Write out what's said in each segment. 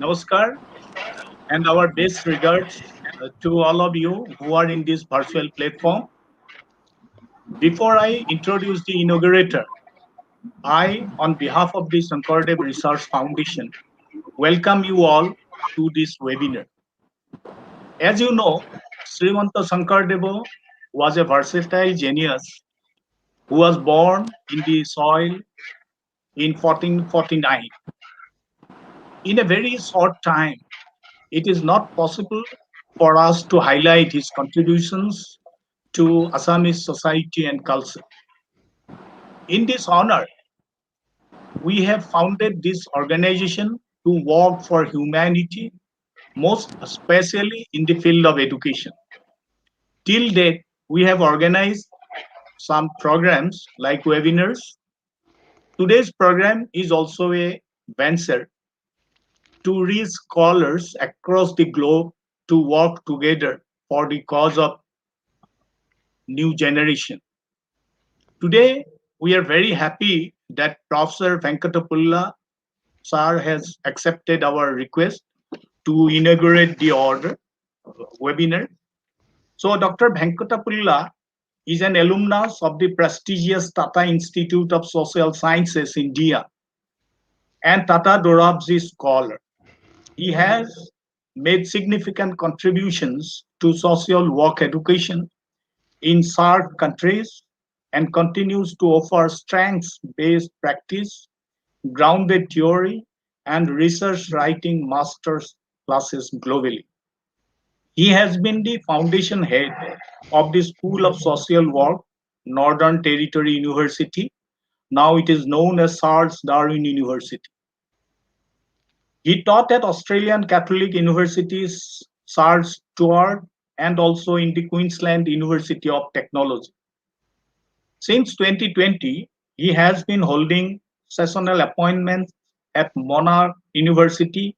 Namaskar, and our best regards to all of you who are in this virtual platform. Before I introduce the inaugurator, I, on behalf of the Sankaradeva Research Foundation, welcome you all to this webinar. As you know, Srimanta Sankaradeva was a versatile genius who was born in the soil in 1449. In a very short time, it is not possible for us to highlight his contributions to Assamese society and culture. In this honor, we have founded this organization to work for humanity, most especially in the field of education. Till date, we have organized some programs like webinars. Today's program is also a venture to reach scholars across the globe to work together for the cause of new generation. Today, we are very happy that Professor Venkatapulla sir has accepted our request to inaugurate the order webinar. So, Dr. Venkatapulla is an alumnus of the prestigious Tata Institute of Social Sciences, India, and Tata Dorabji Scholar. He has made significant contributions to social work education in SAARC countries and continues to offer strengths-based practice, grounded theory, and research writing master's classes globally. He has been the foundation head of the School of Social Work, Northern Territory University. Now it is known as Charles Darwin University. He taught at Australian Catholic University's Charles Sturt and also in the Queensland University of Technology. Since 2020, he has been holding sessional appointments at Monarch University,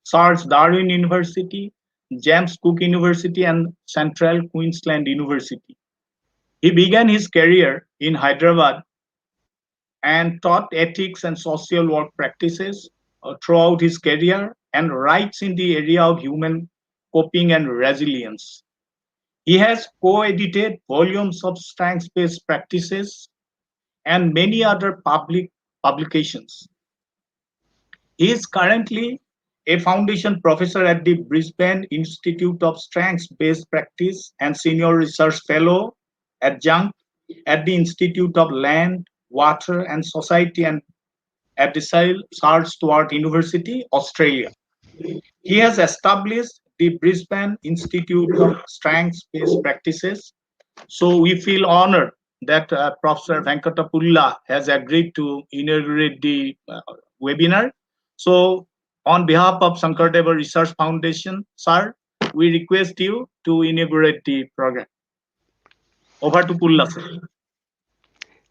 Charles Darwin University, James Cook University, and Central Queensland University. He began his career in Hyderabad and taught ethics and social work practices throughout his career and writes in the area of human coping and resilience. He has co-edited volumes of strengths-based practices and many other public publications. He is currently a foundation professor at the Brisbane Institute of Strengths-Based Practice and senior research fellow adjunct at the Institute of Land, Water and Society and at the Charles Sturt University, Australia. He has established the Brisbane Institute of Strengths-Based Practices. So we feel honored that Professor Venkatapulla has agreed to inaugurate the webinar. So on behalf of Sankaradeva Research Foundation, sir, we request you to inaugurate the program. Over to Pulla, sir.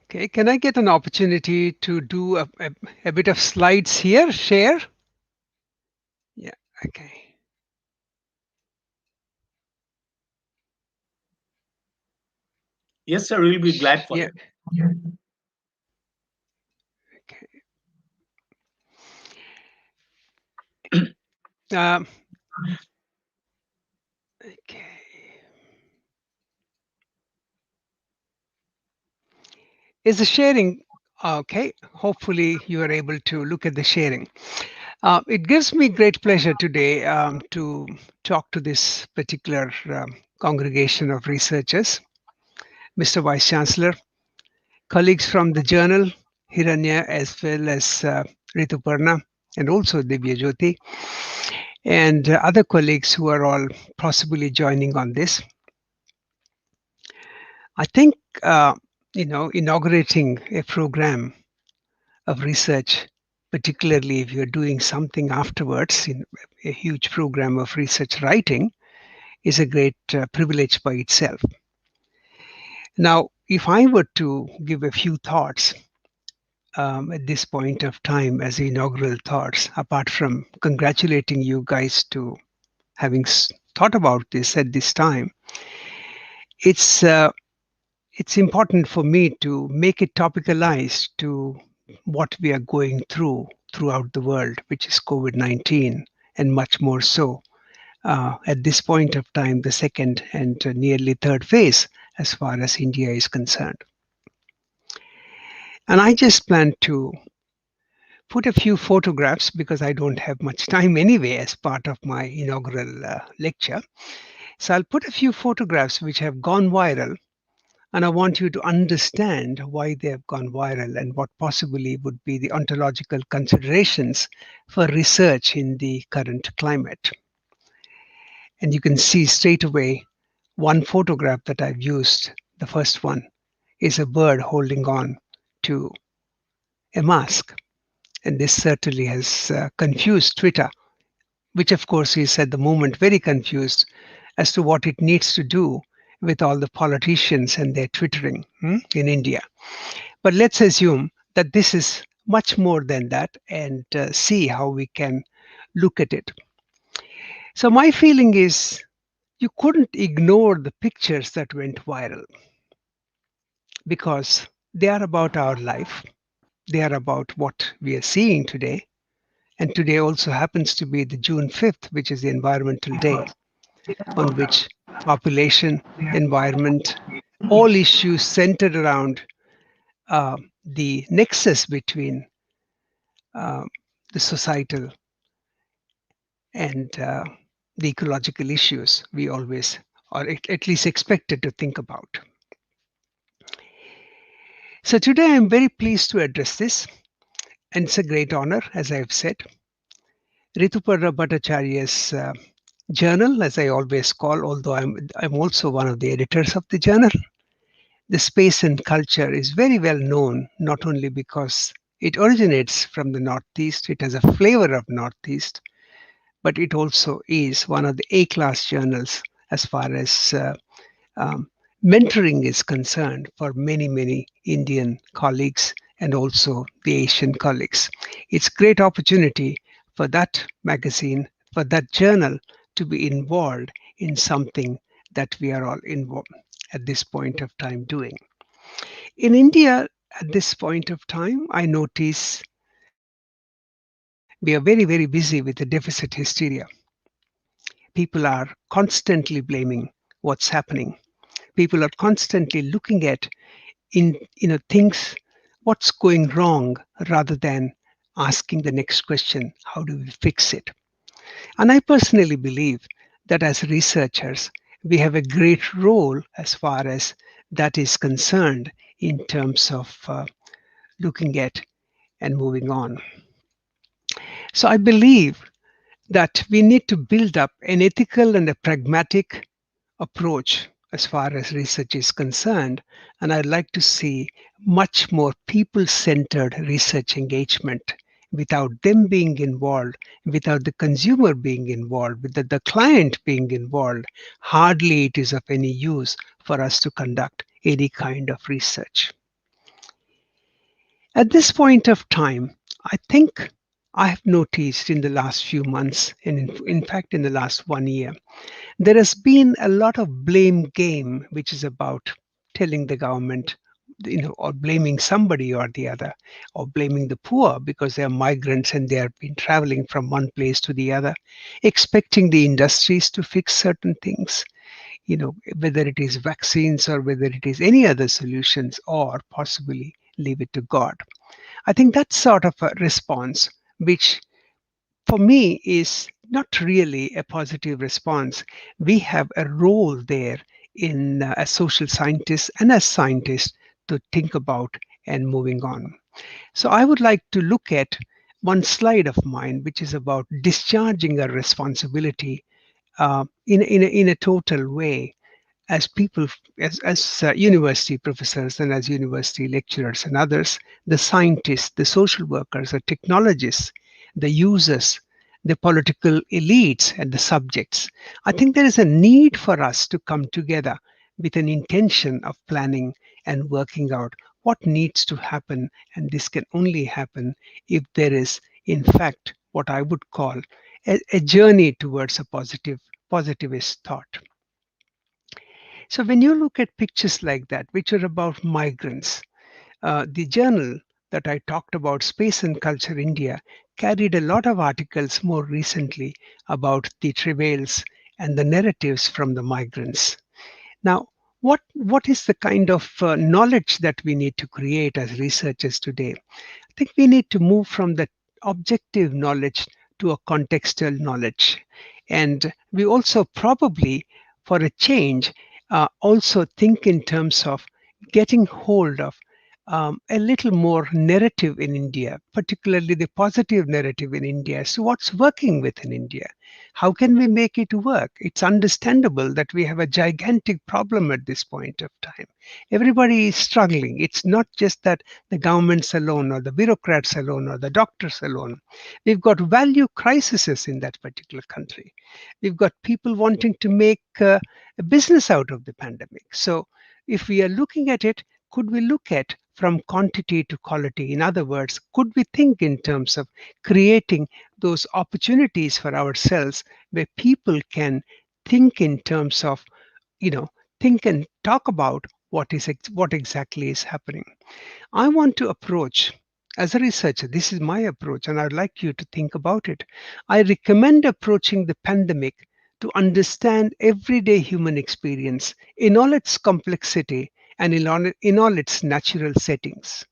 Okay, can I get an opportunity to do a bit of slides here, share? Yeah, okay. Yes, sir, we'll be glad for Yeah. it. Okay. Okay. Is the sharing okay? Hopefully you are able to look at the sharing. It gives me great pleasure today to talk to this particular congregation of researchers, Mr. Vice Chancellor, colleagues from the journal, Hiranya, as well as Rituparna, and also Divya Jyoti, and other colleagues who are all possibly joining on this. I think, inaugurating a program of research, particularly if you're doing something afterwards in a huge program of research writing, is a great privilege by itself. Now, if I were to give a few thoughts at this point of time as inaugural thoughts, apart from congratulating you guys to having thought about this at this time, it's important for me to make it topicalized to what we are going throughout the world, which is COVID-19 and much more so at this point of time, the second and nearly third phase as far as India is concerned. And I just plan to put a few photographs because I don't have much time anyway as part of my inaugural lecture. So I'll put a few photographs which have gone viral, and I want you to understand why they have gone viral and what possibly would be the ontological considerations for research in the current climate. And you can see straight away one photograph that I've used. The first one is a bird holding on to a mask. And this certainly has confused Twitter, which of course is at the moment very confused as to what it needs to do with all the politicians and their twittering in India. But let's assume that this is much more than that and see how we can look at it. So my feeling is you couldn't ignore the pictures that went viral because they are about our life. They are about what we are seeing today. And today also happens to be the June 5th, which is the Environmental Day, on which population, environment, all issues centered around the nexus between uh, the societal and the ecological issues we always, or at least expected to think about. So today I'm very pleased to address this, and it's a great honor, as I've said. Rituparna Bhattacharya's journal, as I always call, although I'm also one of the editors of the journal, the space and culture is very well known, not only because it originates from the Northeast, it has a flavor of Northeast, but it also is one of the A-class journals as far as um, mentoring is concerned for many, many Indian colleagues and also the Asian colleagues. It's a great opportunity for that magazine, for that journal to be involved in something that we are all involved at this point of time doing. In India, at this point of time, I notice we are very, very busy with the deficit hysteria. People are constantly blaming what's happening. People are constantly looking at things, what's going wrong, rather than asking the next question, how do we fix it? And I personally believe that as researchers, we have a great role as far as that is concerned in terms of looking at and moving on. So I believe that we need to build up an ethical and a pragmatic approach as far as research is concerned. And I'd like to see much more people centered research engagement without them being involved, without the consumer being involved, without the client being involved. Hardly it is of any use for us to conduct any kind of research. At this point of time, I think I have noticed in the last few months, and in fact, in the last 1 year, there has been a lot of blame game, which is about telling the government, or blaming somebody or the other, or blaming the poor because they are migrants and they have been traveling from one place to the other, expecting the industries to fix certain things, whether it is vaccines or whether it is any other solutions, or possibly leave it to God. I think that's sort of a response which for me is not really a positive response. We have a role there in as social scientists and as scientists to think about and moving on. So I would like to look at one slide of mine, which is about discharging a responsibility in a total way as people, as university professors and as university lecturers and others, the scientists, the social workers, the technologists, the users, the political elites, and the subjects. I think there is a need for us to come together with an intention of planning and working out what needs to happen. And this can only happen if there is, in fact, what I would call a journey towards a positivist thought. So when you look at pictures like that, which are about migrants, the journal that I talked about Space and Culture India carried a lot of articles more recently about the travails and the narratives from the migrants. Now, what is the kind of knowledge that we need to create as researchers today? I think we need to move from the objective knowledge to a contextual knowledge. And we also probably, for a change, also think in terms of getting hold of a little more narrative in India, particularly the positive narrative in India. So, what's working within India? How can we make it work? It's understandable that we have a gigantic problem at this point of time. Everybody is struggling. It's not just that the governments alone or the bureaucrats alone or the doctors alone. We've got value crises in that particular country. We've got people wanting to make a business out of the pandemic. So, if we are looking at it, could we look at from quantity to quality? In other words, could we think in terms of creating those opportunities for ourselves where people can think in terms of, you know, think and talk about what exactly is happening? I want to approach, as a researcher, this is my approach, and I'd like you to think about it. I recommend approaching the pandemic to understand everyday human experience in all its complexity and in all its natural settings.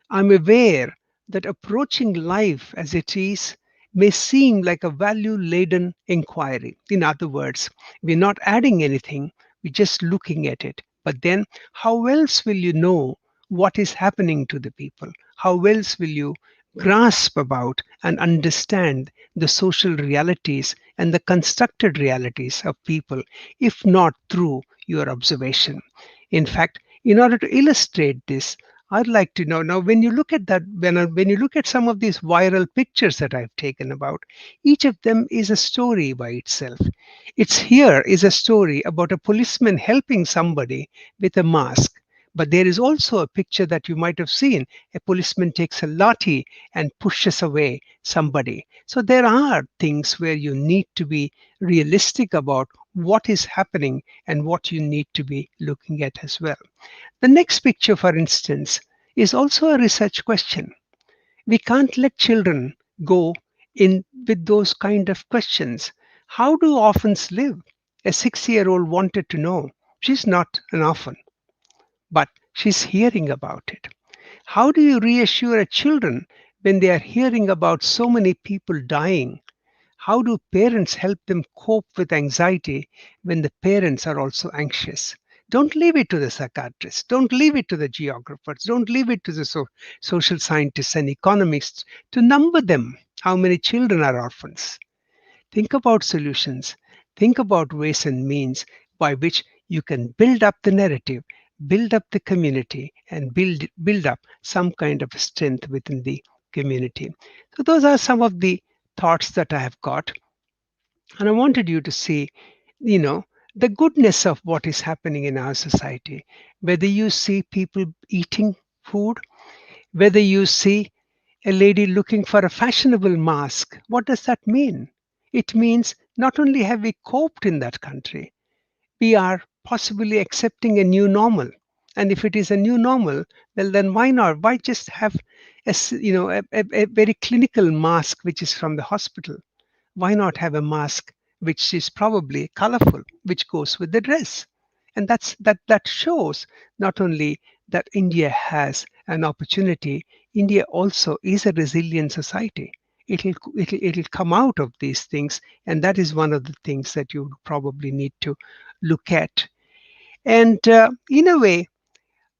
I'm aware that approaching life as it is may seem like a value laden inquiry. In other words, we're not adding anything, we're just looking at it. But then, how else will you know what is happening to the people? How else will you grasp about and understand the social realities and the constructed realities of people, if not through your observation? In fact, in order to illustrate this, I'd like to know now when you look at that, when you look at some of these viral pictures that I've taken about, each of them is a story by itself. It's here is a story about a policeman helping somebody with a mask. But there is also a picture that you might have seen. A policeman takes a lathi and pushes away somebody. So there are things where you need to be realistic about what is happening and what you need to be looking at as well. The next picture, for instance, is also a research question. We can't let children go in with those kind of questions. How do orphans live? A 6-year-old wanted to know. She's not an orphan, but she's hearing about it. How do you reassure a children when they are hearing about so many people dying? How do parents help them cope with anxiety when the parents are also anxious? Don't leave it to the psychiatrists. Don't leave it to the geographers. Don't leave it to the social scientists and economists to number them. How many children are orphans? Think about solutions. Think about ways and means by which you can build up the narrative, build up the community, and build up some kind of strength within the community. So those are some of the thoughts that I have got. And I wanted you to see, you know, the goodness of what is happening in our society. Whether you see people eating food, whether you see a lady looking for a fashionable mask, what does that mean? It means not only have we coped in that country, we are possibly accepting a new normal. And if it is a new normal, well, then why not? Why just have a very clinical mask which is from the hospital? Why not have a mask which is probably colorful, which goes with the dress? And that shows not only that India has an opportunity, India also is a resilient society. It'll come out of these things, and that is one of the things that you probably need to look at. And in a way,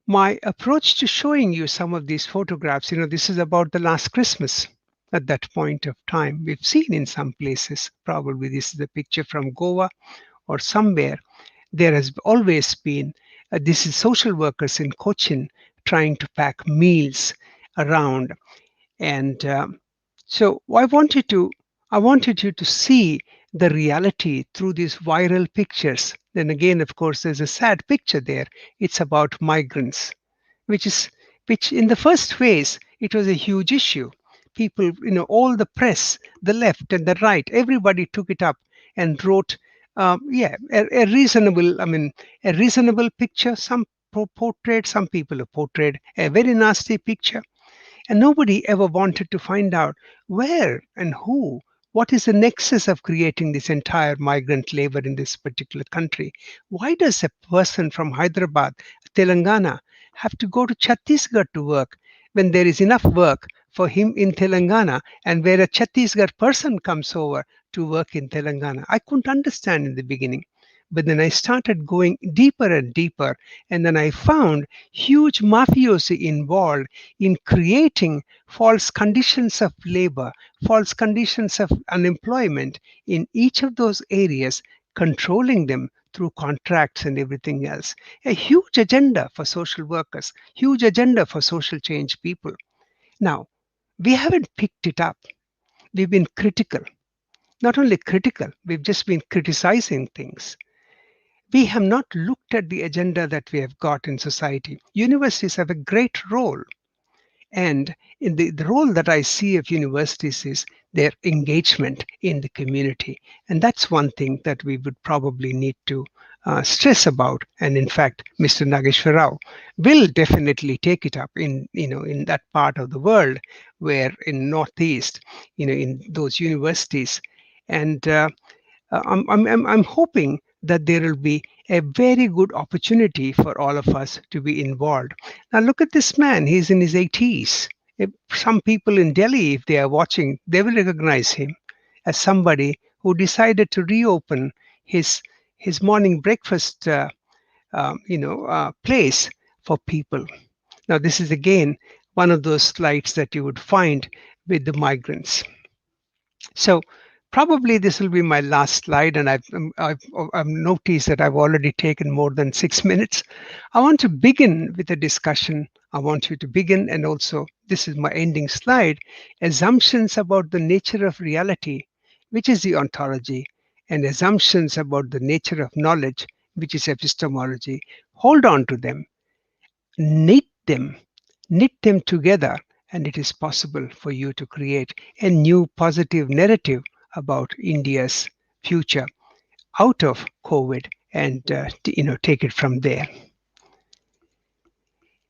my approach to showing you some of these photographs, this is about the last Christmas. At that point of time, we've seen in some places, probably this is a picture from Goa or somewhere, there has always been, this is social workers in Cochin trying to pack meals around. And so I wanted you to see the reality through these viral pictures. Then again, of course, there's a sad picture there. It's about migrants, which in the first phase, it was a huge issue. People, all the press, the left and the right, everybody took it up and wrote, a reasonable, a reasonable picture. Some portrayed, some people have portrayed a very nasty picture. And nobody ever wanted to find out where and who, what is the nexus of creating this entire migrant labor in this particular country? Why does a person from Hyderabad, Telangana, have to go to Chhattisgarh to work when there is enough work for him in Telangana, and where a Chhattisgarh person comes over to work in Telangana? I couldn't understand in the beginning. But then I started going deeper and deeper, and then I found huge mafiosi involved in creating false conditions of labor, false conditions of unemployment in each of those areas, controlling them through contracts and everything else. A huge agenda for social workers, huge agenda for social change people. Now, we haven't picked it up. We've been critical. Not only critical, we've just been criticizing things. We have not looked at the agenda that we have got in society. Universities have a great role. And in the role that I see of universities is their engagement in the community. And that's one thing that we would probably need to stress about. And in fact, Mr. Nageshwar Rao will definitely take it up in that part of the world where in Northeast, in those universities. And I'm hoping that there will be a very good opportunity for all of us to be involved. Now, look at this man, he's in his 80s. If some people in Delhi, if they are watching, they will recognize him as somebody who decided to reopen his morning breakfast place for people. Now, this is again one of those slides that you would find with the migrants. So probably this will be my last slide, and I've noticed that I've already taken more than 6 minutes. I want to begin with a discussion. I want you to begin, and also this is my ending slide, assumptions about the nature of reality, which is the ontology, and assumptions about the nature of knowledge, which is epistemology. Hold on to them, knit them, knit them together, and it is possible for you to create a new positive narrative about India's future out of COVID, and take it from there.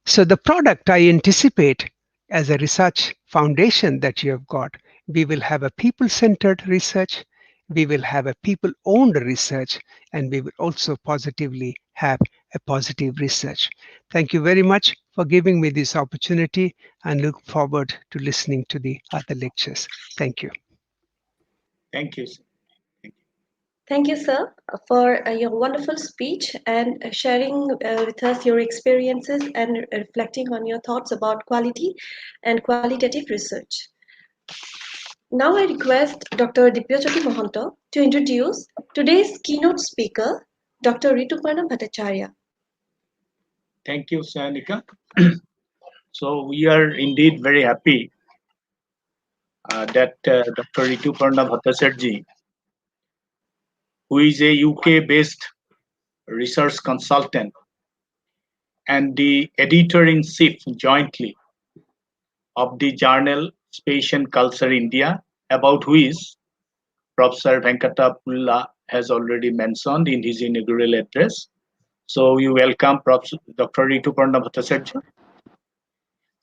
So the product I anticipate as a research foundation that you have got, we will have a people-centered research, we will have a people-owned research, and we will also positively have a positive research. Thank you very much for giving me this opportunity, and look forward to listening to the other lectures. Thank you. Thank you, sir. Thank you, sir, for your wonderful speech and sharing with us your experiences and reflecting on your thoughts about quality and qualitative research. Now I request Dr. Dibyajyoti Mohanto to introduce today's keynote speaker, Dr. Rituparna Bhattacharya. Thank you, Sanika. So we are indeed very happy that Dr. Rituparna Bhattacharya, who is a UK-based research consultant and the editor-in-chief jointly of the journal Space and Culture India, about which Professor Venkat Pulla has already mentioned in his inaugural address. So we welcome Dr. Rituparna Bhattacharya.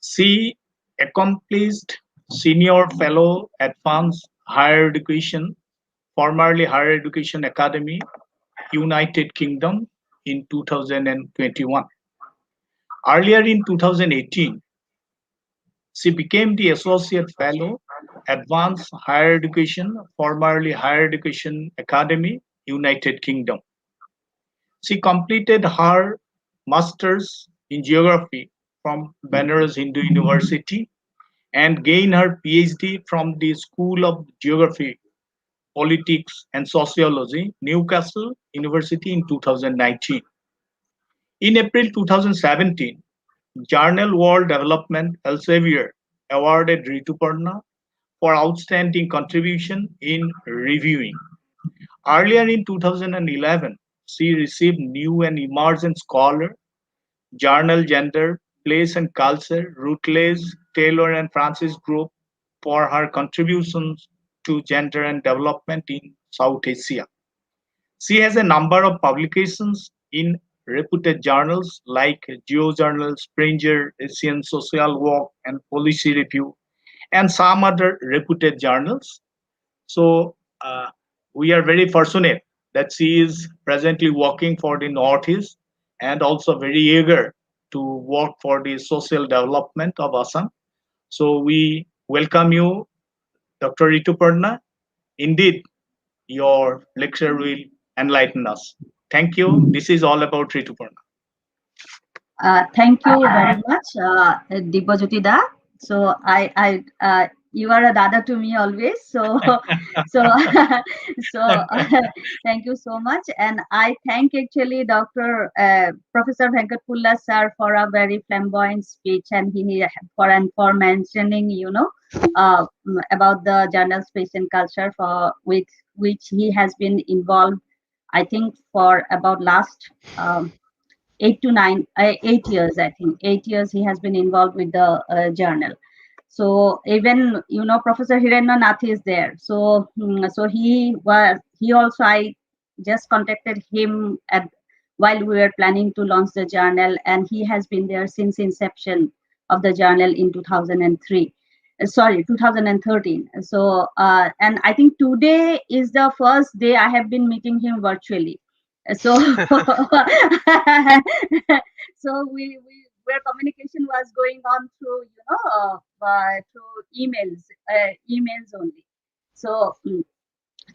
She accomplished Senior Fellow Advanced Higher Education, formerly Higher Education Academy, United Kingdom in 2021. Earlier in 2018, she became the Associate Fellow, Advanced Higher Education, formerly Higher Education Academy, United Kingdom. She completed her Master's in Geography from Banaras Hindu University and gained her PhD from the School of Geography, Politics and Sociology, Newcastle University in 2019. In April 2017, Journal World Development Elsevier awarded Rituparna for outstanding contribution in reviewing. Earlier in 2011, she received New and Emerging Scholar, Journal Gender, Place and Culture, Routledge, Taylor and Francis Group for her contributions to gender and development in South Asia. She has a number of publications in reputed journals like GeoJournal, Springer, Asian Social Work, and Policy Review, and some other reputed journals. So we are very fortunate that she is presently working for the Northeast and also very eager to work for the social development of Assam. So we welcome you, Dr. Rituparna. Indeed, your lecture will enlighten us. Thank you. This is all about Rituparna. Thank you very much, Dibajyoti Da. So you are a dada to me always. So, so, thank you so much. And I thank actually Dr. Professor Venkat Pulla sir for a very flamboyant speech, and for mentioning, about the journal space and culture with which he has been involved, I think for about last 8 years, I think 8 years he has been involved with the journal. So even Professor Hiranya Nath is there. So he also, I just contacted him while we were planning to launch the journal, and he has been there since inception of the journal in 2003. Sorry, 2013. So and I think today is the first day I have been meeting him virtually. So so where communication was going on through through emails only. So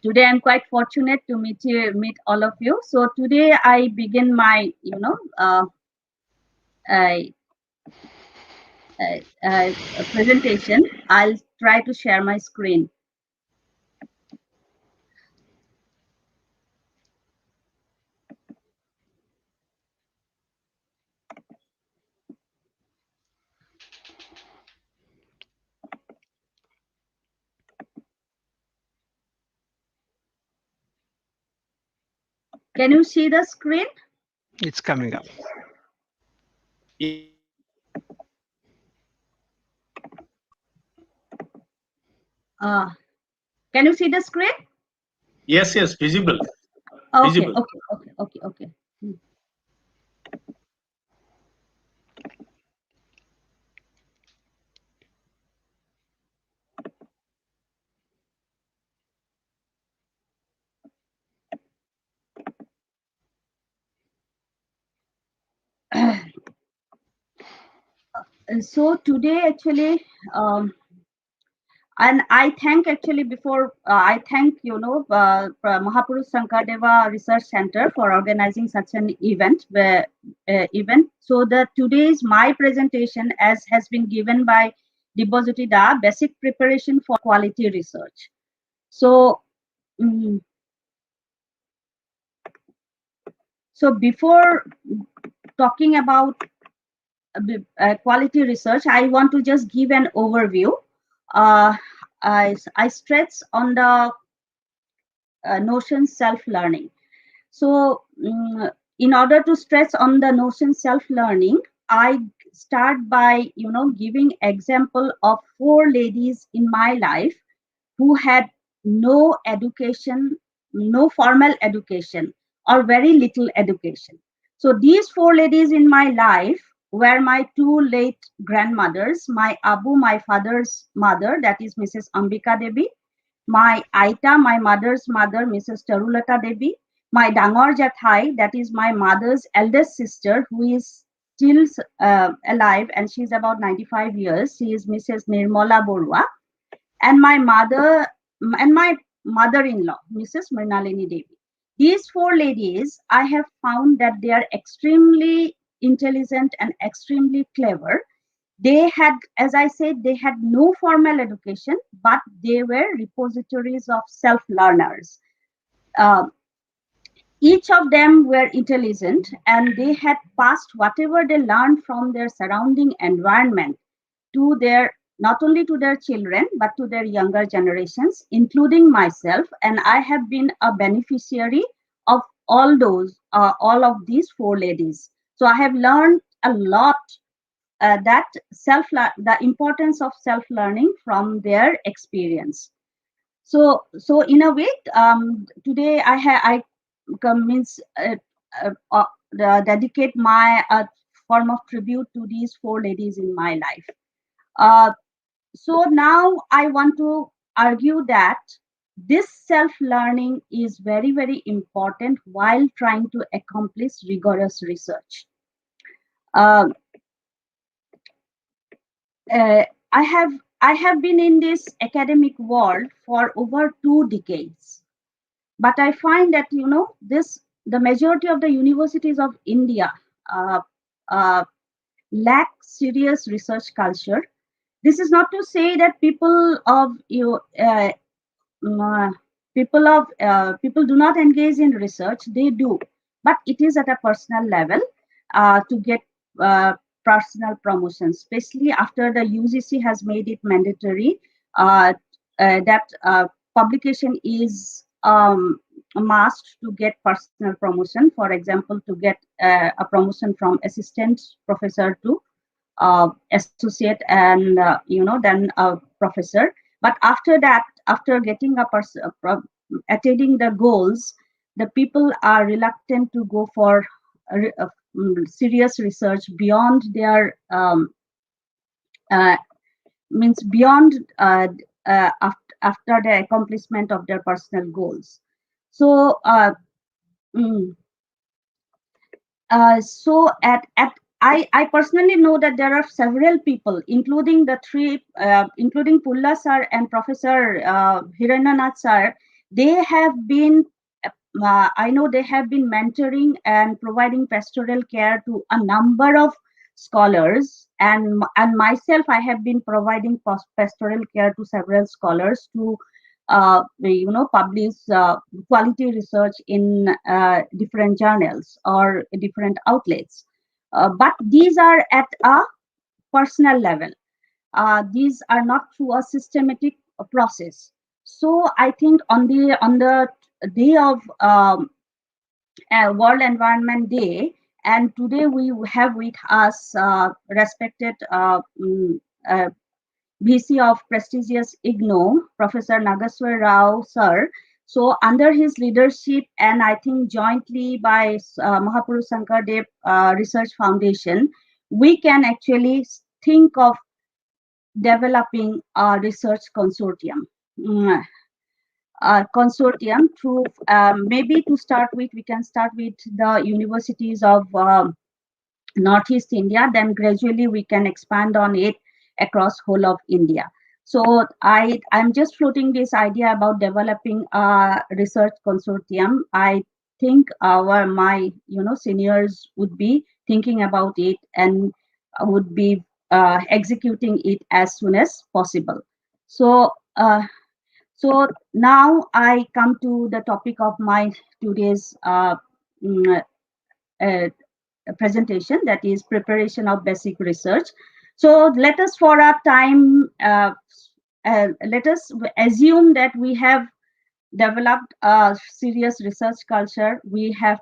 today I'm quite fortunate to meet all of you. So today I begin my presentation. I'll try to share my screen. Can you see the screen? It's coming up. Can you see the screen? Yes, visible. Okay, visible. okay. So today actually and I thank actually before I thank Mahapurush Sankaradeva Research Center for organizing such an event. So today's my presentation as has been given by Dibajyoti Da, basic preparation for quality research. So so before talking about quality research, I want to just give an overview. I stress on the notion self-learning. So in order to stress on the notion self-learning, I start by giving example of 4 ladies in my life who had no education, no formal education, or very little education. So these 4 ladies in my life were my 2 late grandmothers, my Abu, my father's mother, that is Mrs. Ambika Devi, my Aita, my mother's mother, Mrs. Tarulata Devi, my Dangor Jathai, that is my mother's eldest sister, who is still alive, and she's about 95 years. She is Mrs. Nirmala Borua, and my mother and my mother-in-law, Mrs. Mrinalini Devi. These 4 ladies, I have found that they are extremely intelligent and extremely clever. They had, as I said, they had no formal education, but they were repositories of self-learners. Each of them were intelligent, and they had passed whatever they learned from their surrounding environment to their, not only to their children, but to their younger generations, including myself. And I have been a beneficiary of all of these 4 ladies. So I have learned a lot the importance of self-learning from their experience. So in a way, today dedicate my form of tribute to these four ladies in my life. So now I want to argue that this self-learning is very, very important while trying to accomplish rigorous research. Uh, I have been in this academic world for over 2 decades, but I find that the majority of the universities of India uh, uh, lack serious research culture. This is not to say that uh, people do not engage in research. They do, but it is at a personal level to get uh, personal promotion, especially after the UGC has made it mandatory that publication is a must to get personal promotion. For example, to get a promotion from assistant professor to associate, and then a professor. But after that, after getting attaining the goals, the people are reluctant to go for serious research beyond their means beyond after the accomplishment of their personal goals. So mm, so at I personally know that there are several people, including the three, including Pulla sir and Professor Hiranya Nath sir. They have been, I know they have been mentoring and providing pastoral care to a number of scholars, and myself, I have been providing pastoral care to several scholars to publish quality research in different journals or different outlets. But these are at a personal level. These are not through a systematic process. So I think on the day of World Environment Day, and today we have with us respected VC of prestigious IGNOU, Professor Nageshwar Rao sir. So under his leadership, and I think jointly by Mahapurush Sankaradeva Research Foundation, we can actually think of developing a research consortium. Consortium through maybe to start with, we can start with the universities of Northeast India, then gradually we can expand on it across whole of India. So I'm just floating this idea about developing a research consortium. I think my seniors would be thinking about it and would be executing it as soon as possible. So so now I come to the topic of my today's mm, uh, presentation, that is preparation of basic research. So let us for our time, let us assume that we have developed a serious research culture. We have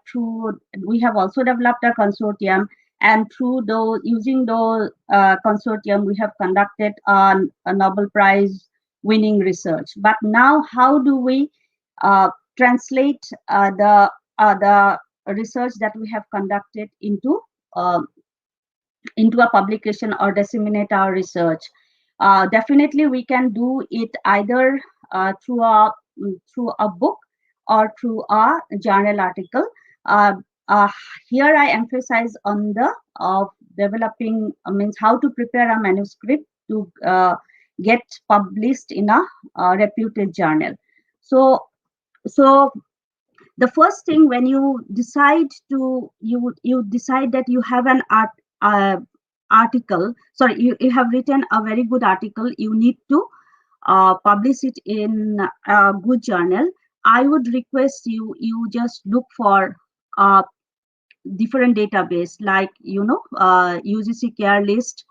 also developed a consortium, and through using the consortium, we have conducted a Nobel Prize winning research. But now, how do we translate the research that we have conducted into a publication or disseminate our research? Definitely, we can do it either through a book or through a journal article. Uh, uh, Here, I emphasize on the developing means how to prepare a manuscript to get published in a reputed journal. So the first thing, when you decide you decide that you have an article, sorry, you have written a very good article, you need to publish it in a good journal. I would request you just look for different database, like UGC care list.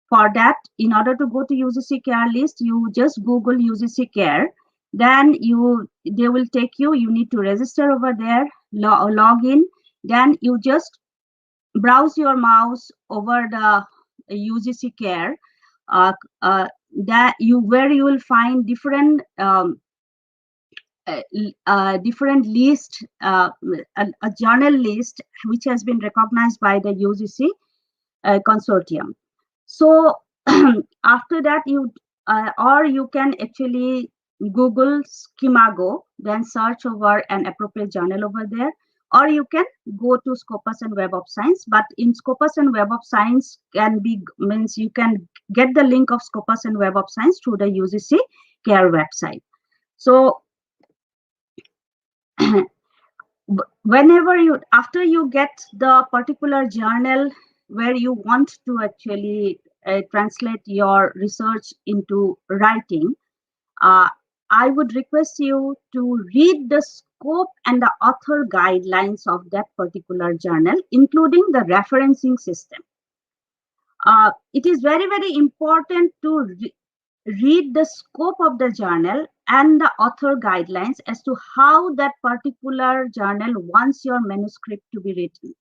For that, in order to go to UGC care list, you just Google UGC care. Then they will take you. You need to register over there, log in. Then you just browse your mouse over the UGC care. That where you will find different different list, a journal list which has been recognized by the UGC consortium. So after that, or you can actually Google Schemago, then search over an appropriate journal over there, or you can go to Scopus and Web of Science. But in Scopus and Web of Science means you can get the link of Scopus and Web of Science through the UGC CARE website. So whenever after you get the particular journal where you want to actually translate your research into writing, I would request you to read the scope and the author guidelines of that particular journal, including the referencing system. It is very, very important to read the scope of the journal and the author guidelines as to how that particular journal wants your manuscript to be written.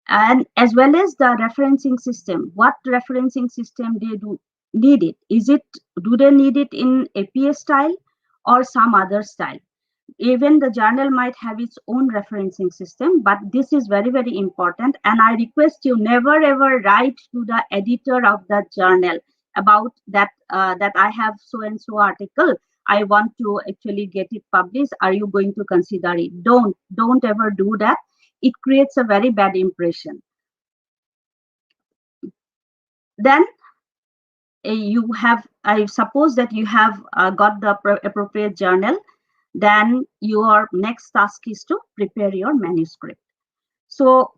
And as well as the referencing system, what referencing system they do need it. Do they need it in APA style or some other style? Even the journal might have its own referencing system, but this is very, very important. And I request you never ever write to the editor of that journal about that, that I have so and so article. I want to actually get it published. Are you going to consider it? Don't ever do that. It creates a very bad impression. Then I suppose that you have got the appropriate journal. Then your next task is to prepare your manuscript. So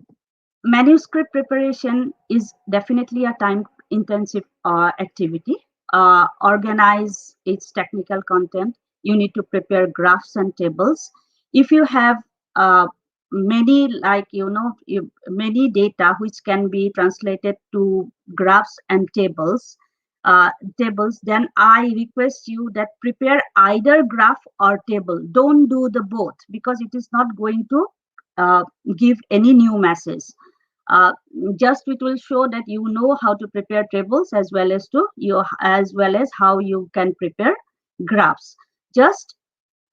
manuscript preparation is definitely a time-intensive activity. Organize its technical content. You need to prepare graphs and tables. If you have many, many data which can be translated to graphs and tables, then I request you that prepare either graph or table. Don't do the both, because it is not going to give any new message. Just it will show that you know how to prepare tables as well as how you can prepare graphs. Just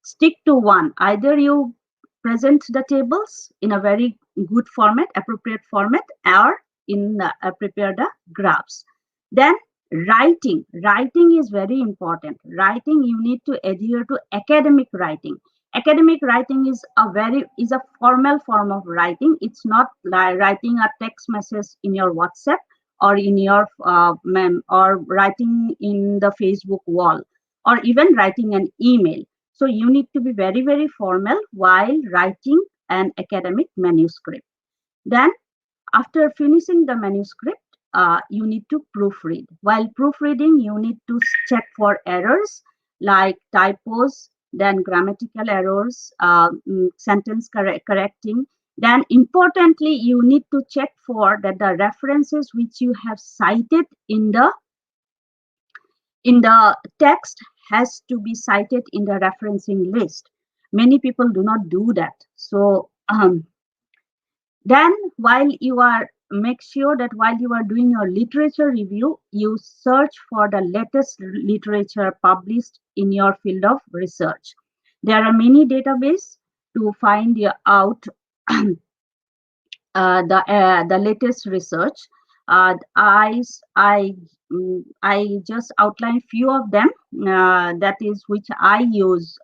stick to one. Either you present the tables in a very good format, appropriate format, or in prepare the graphs. Then writing is very important. Writing, you need to adhere to academic writing. Academic writing is a formal form of writing. It's not like writing a text message in your WhatsApp or in your or writing in the Facebook wall, or even writing an email. So you need to be very, very formal while writing an academic manuscript. Then after finishing the manuscript, you need to proofread. While proofreading, you need to check for errors like typos, then grammatical errors, sentence correcting. Then importantly, you need to check for that the references which you have cited in the text has to be cited in the referencing list. Many people do not do that. So then make sure that while you are doing your literature review, you search for the latest literature published in your field of research. There are many databases to find out the latest research. I just outlined few of them. That is which I use.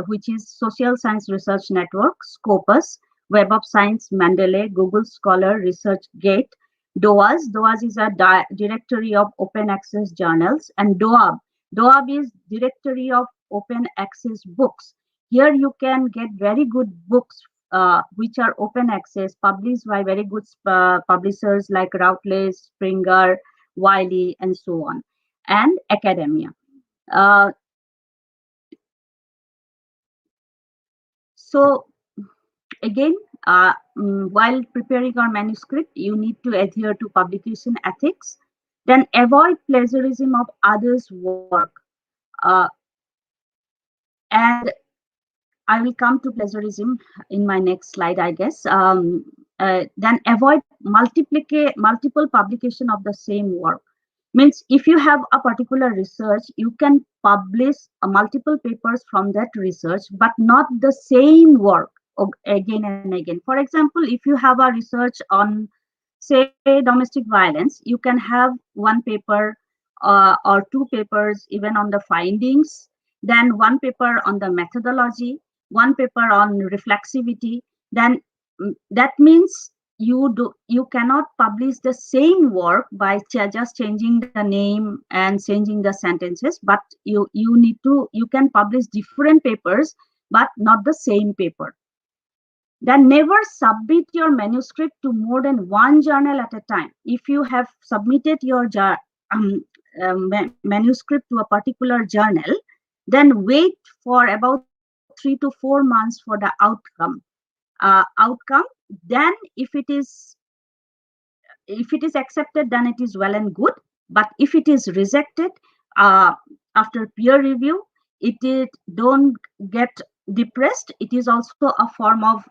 Which is Social Science Research Network, Scopus, Web of Science, Mendeley, Google Scholar, ResearchGate, DOAS. DOAS is a directory of open access journals, and DOAB. DOAB is directory of open access books. Here you can get very good books which are open access, published by very good publishers like Routledge, Springer, Wiley, and so on, and academia. So again, while preparing our manuscript, you need to adhere to publication ethics. Then avoid plagiarism of others' work. And I will come to plagiarism in my next slide, I guess. Then avoid multiple publication of the same work. Means if you have a particular research, you can publish multiple papers from that research, but not the same work again and again. For example, if you have a research on, say, domestic violence, you can have one paper or two papers even on the findings, then one paper on the methodology, one paper on reflexivity. Then that means you cannot publish the same work by just changing the name and changing the sentences, but you can publish different papers but not the same paper. Then never submit your manuscript to more than one journal at a time. If you have submitted your manuscript to a particular journal, then wait for about 3 to 4 months for the outcome. Then if it is accepted, then it is well and good. But if it is rejected after peer review, it don't get depressed. It is also a form of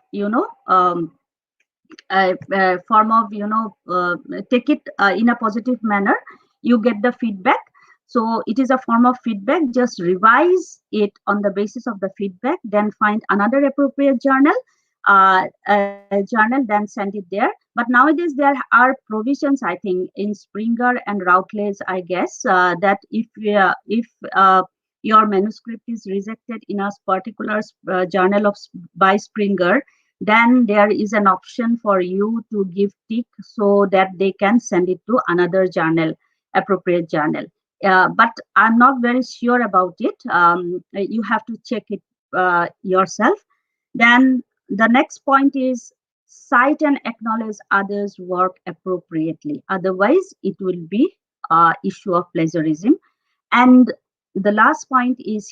take it in a positive manner. You get the feedback, so it is a form of feedback. Just revise it on the basis of the feedback, then find another appropriate journal, then send it there. But nowadays there are provisions, I think, in Springer and Routledge, I guess, that if your manuscript is rejected in a particular journal by Springer, then there is an option for you to give tick so that they can send it to another journal, appropriate journal. But I'm not very sure about it. You have to check it yourself. Then the next point is cite and acknowledge others' work appropriately. Otherwise, it will be issue of plagiarism. And the last point is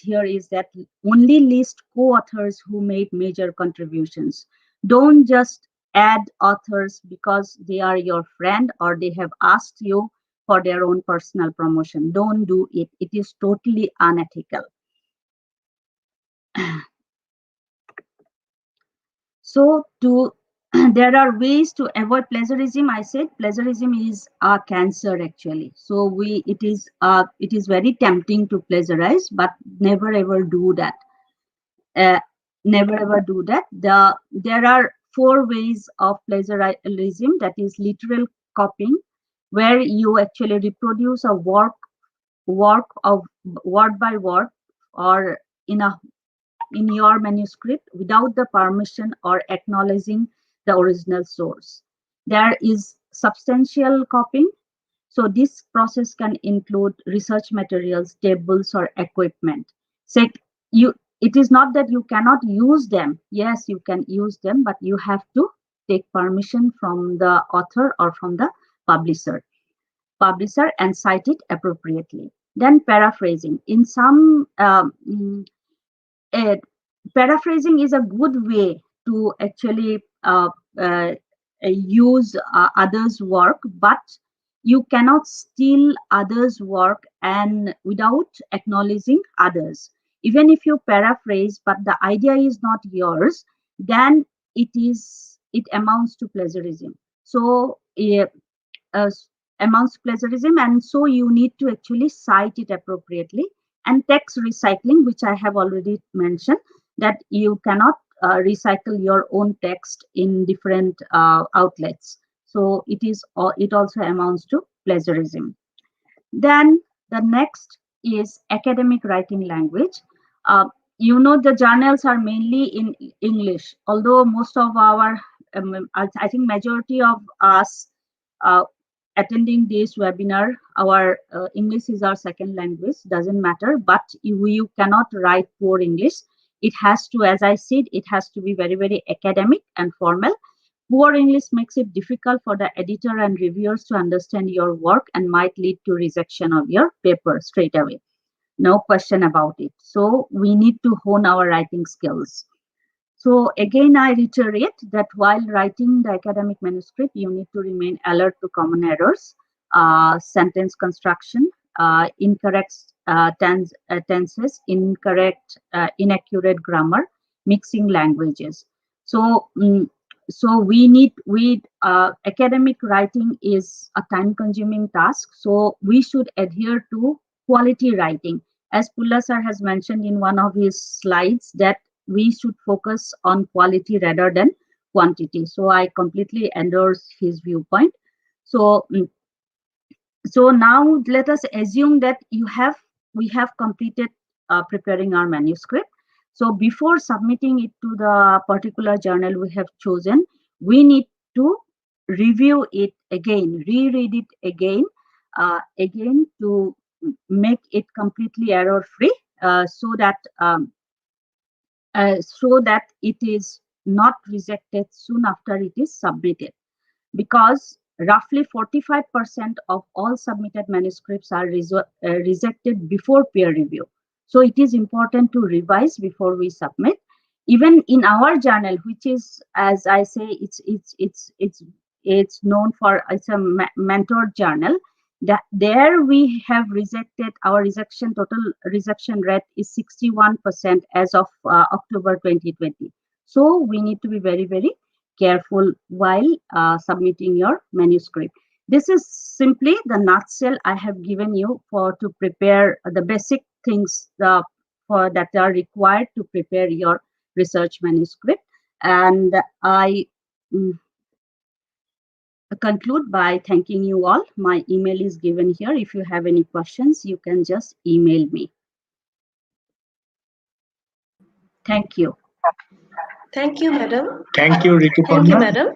that only list co-authors who made major contributions. Don't just add authors because they are your friend or they have asked you for their own personal promotion. Don't do it. It is totally unethical. So there are ways to avoid plagiarism. I said plagiarism is a cancer actually. So it is very tempting to plagiarize, but never ever do that. Never ever do that. There are 4 ways of plagiarism. That is literal copying, where you actually reproduce a work of word by word or in your manuscript without the permission or acknowledging the original source. There is substantial copying. So this process can include research materials, tables, or equipment. So it is not that you cannot use them. Yes, you can use them, but you have to take permission from the author or from the publisher and cite it appropriately. Then paraphrasing. In some paraphrasing is a good way to actually use others' work, but you cannot steal others' work and without acknowledging others. Even if you paraphrase, but the idea is not yours, then it amounts to plagiarism. So amounts to plagiarism, and so you need to actually cite it appropriately. And text recycling, which I have already mentioned, that you cannot recycle your own text in different outlets. So it also amounts to plagiarism. Then the next is academic writing language. The journals are mainly in English, although most of our, I think majority of us attending this webinar, our English is our second language, doesn't matter, but you cannot write poor English. It has to, as I said, it has to be very, very academic and formal. Poor English makes it difficult for the editor and reviewers to understand your work and might lead to rejection of your paper straight away. No question about it. So we need to hone our writing skills. So again, I reiterate that while writing the academic manuscript, you need to remain alert to common errors, sentence construction, incorrect tenses, inaccurate grammar, mixing languages. So so academic writing is a time-consuming task. So we should adhere to quality writing. As Pulla sir has mentioned in one of his slides, that we should focus on quality rather than quantity. So I completely endorse his viewpoint. So so now let us assume that we have completed preparing our manuscript. So before submitting it to the particular journal we have chosen, we need to review it again, reread it again, to make it completely error-free, so that it is not rejected soon after it is submitted. Because roughly 45% of all submitted manuscripts are rejected before peer review. So it is important to revise before we submit. Even in our journal, which is, as I say, it's known for, it's a mentor journal. That there we have rejected, our total rejection rate is 61% as of October 2020. So we need to be very, very careful while submitting your manuscript. This is simply the nutshell I have given you to prepare the basic things that are required to prepare your research manuscript. And I conclude by thanking you all. My email is given here. If you have any questions, you can just email me. Thank you. Thank you, madam. Thank you, Rituparna. Thank you, madam.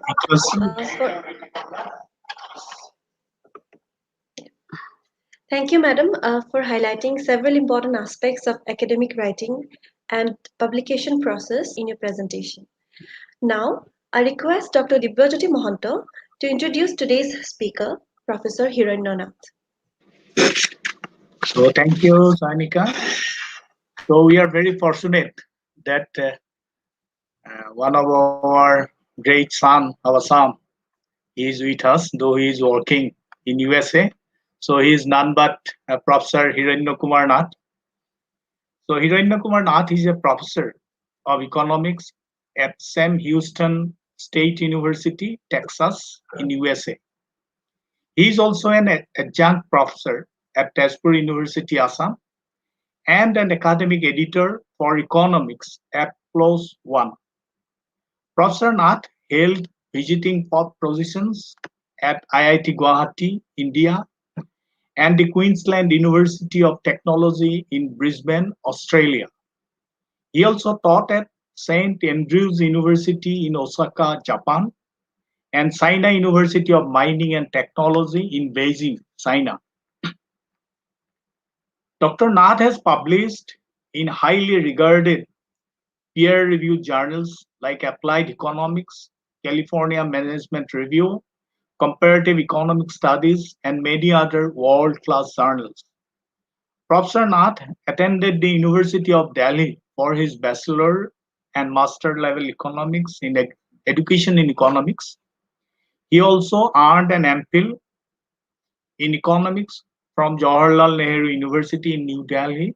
Thank you, madam, for highlighting several important aspects of academic writing and publication process in your presentation. Now, I request Dr. Dibyajyoti Mohanto to introduce today's speaker, Professor Hiranya Nath. So thank you, Sainika. So we are very fortunate that one of our great son, our son, is with us, though he is working in USA. So he is none but Professor Hiranya Nath. So Hiranya Nath is a professor of economics at Sam Houston State University, Texas, in USA. He is also an adjunct professor at Tezpur University, Assam, and an academic editor for economics at PLOS One. Professor Nath held visiting positions at IIT Guwahati, India, and the Queensland University of Technology in Brisbane, Australia. He also taught at St. Andrews University in Osaka, Japan, and China University of Mining and Technology in Beijing, China. Dr. Nath has published in highly regarded peer-reviewed journals like Applied Economics, California Management Review, Comparative Economic Studies, and many other world-class journals. Professor Nath attended the University of Delhi for his bachelor and master level economics in education in economics. He also earned an MPhil in economics from Jawaharlal Nehru University in New Delhi.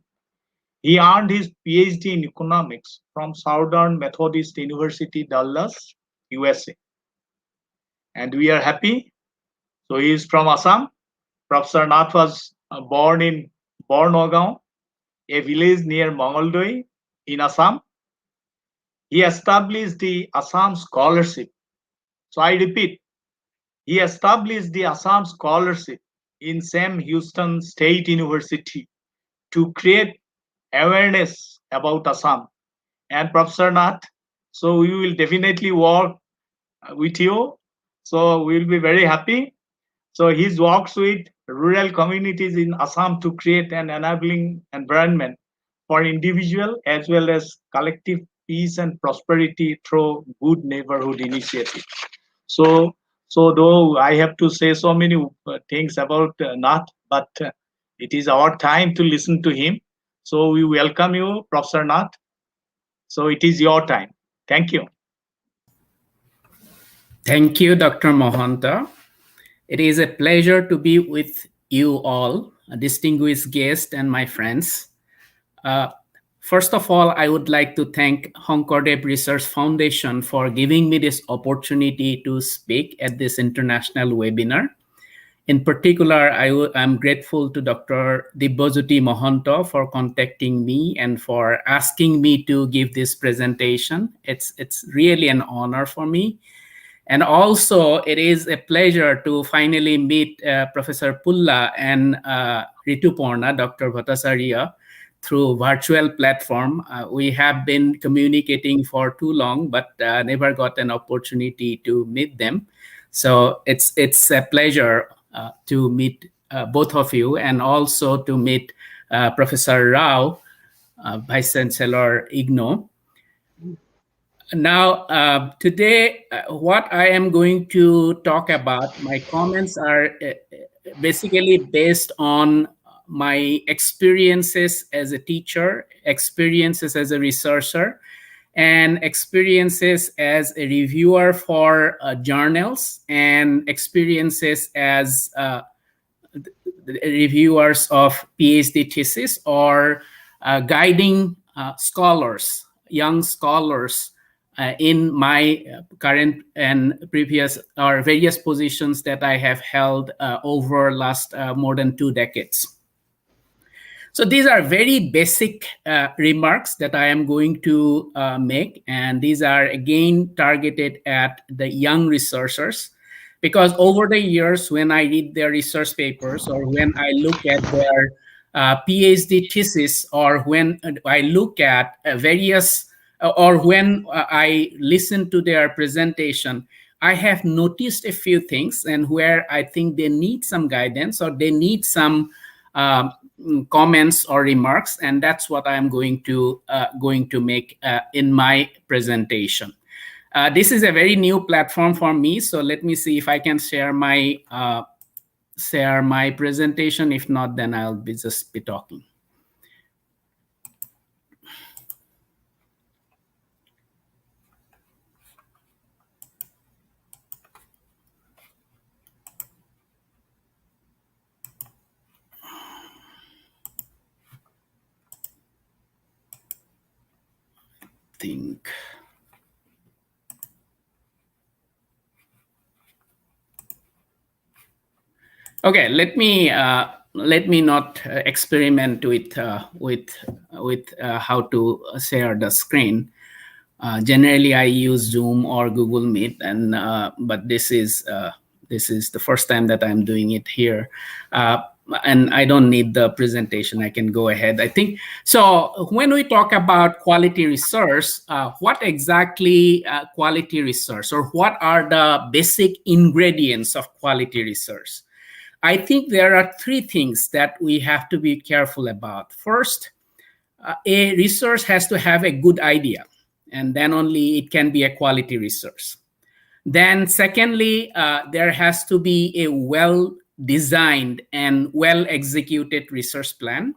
He earned his PhD in economics from Southern Methodist University, Dallas, USA. And we are happy. So he is from Assam. Professor Nath was born in Bornogao, a village near Mangoldoi in Assam. He established the Assam Scholarship. So I repeat, he established the Assam Scholarship in Sam Houston State University to create awareness about Assam. And Professor Nath, so we will definitely work with you. So we'll be very happy. So he works with rural communities in Assam to create an enabling environment for individual as well as collective peace and prosperity through good neighborhood initiative. So though I have to say so many things about Nath, but it is our time to listen to him. So we welcome you, Professor Nath. So it is your time. Thank you. Thank you, Dr. Mohanta. It is a pleasure to be with you all, a distinguished guest and my friends. First of all, I would like to thank Sankaradeva Research Foundation for giving me this opportunity to speak at this international webinar. In particular, I'm grateful to Dr. Dibbajyoti Mahanta for contacting me and for asking me to give this presentation. It's really an honor for me. And also, it is a pleasure to finally meet Professor Pulla and Rituparna, Dr. Bhattacharyya, through virtual platform. We have been communicating for too long, but never got an opportunity to meet them. So it's a pleasure to meet both of you, and also to meet Professor Rao, Vice Chancellor IGNOU. Now, today, what I am going to talk about, my comments are basically based on my experiences as a teacher, experiences as a researcher, and experiences as a reviewer for journals, and experiences as reviewers of PhD thesis, or guiding scholars, young scholars, in my current and previous or various positions that I have held over last more than 2 decades. So these are very basic remarks that I am going to make, and these are again targeted at the young researchers, because over the years, when I read their research papers, or when I look at their PhD thesis, or when I look at various, or when I listen to their presentation, I have noticed a few things, and where I think they need some guidance, or they need some comments or remarks, and that's what I'm going to make in my presentation. This is a very new platform for me, so let me see if I can share my presentation. If not, then I'll just be talking. Think. Okay, let me not experiment with how to share the screen. Generally, I use Zoom or Google Meet, and but this is the first time that I'm doing it here. And I don't need the presentation. I can go ahead, I think. So when we talk about quality research, what exactly quality research, or what are the basic ingredients of quality research? I think there are 3 things that we have to be careful about. First, a research has to have a good idea, and then only it can be a quality research. Then secondly, there has to be a well-designed and well-executed research plan.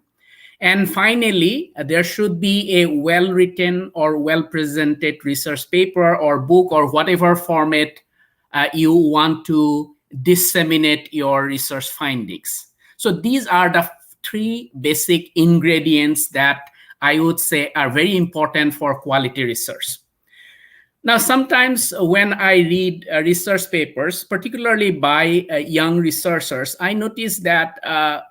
And finally, there should be a well-written or well-presented research paper or book, or whatever format you want to disseminate your research findings. So these are the 3 basic ingredients that I would say are very important for quality research. Now, sometimes when I read research papers, particularly by young researchers, I notice that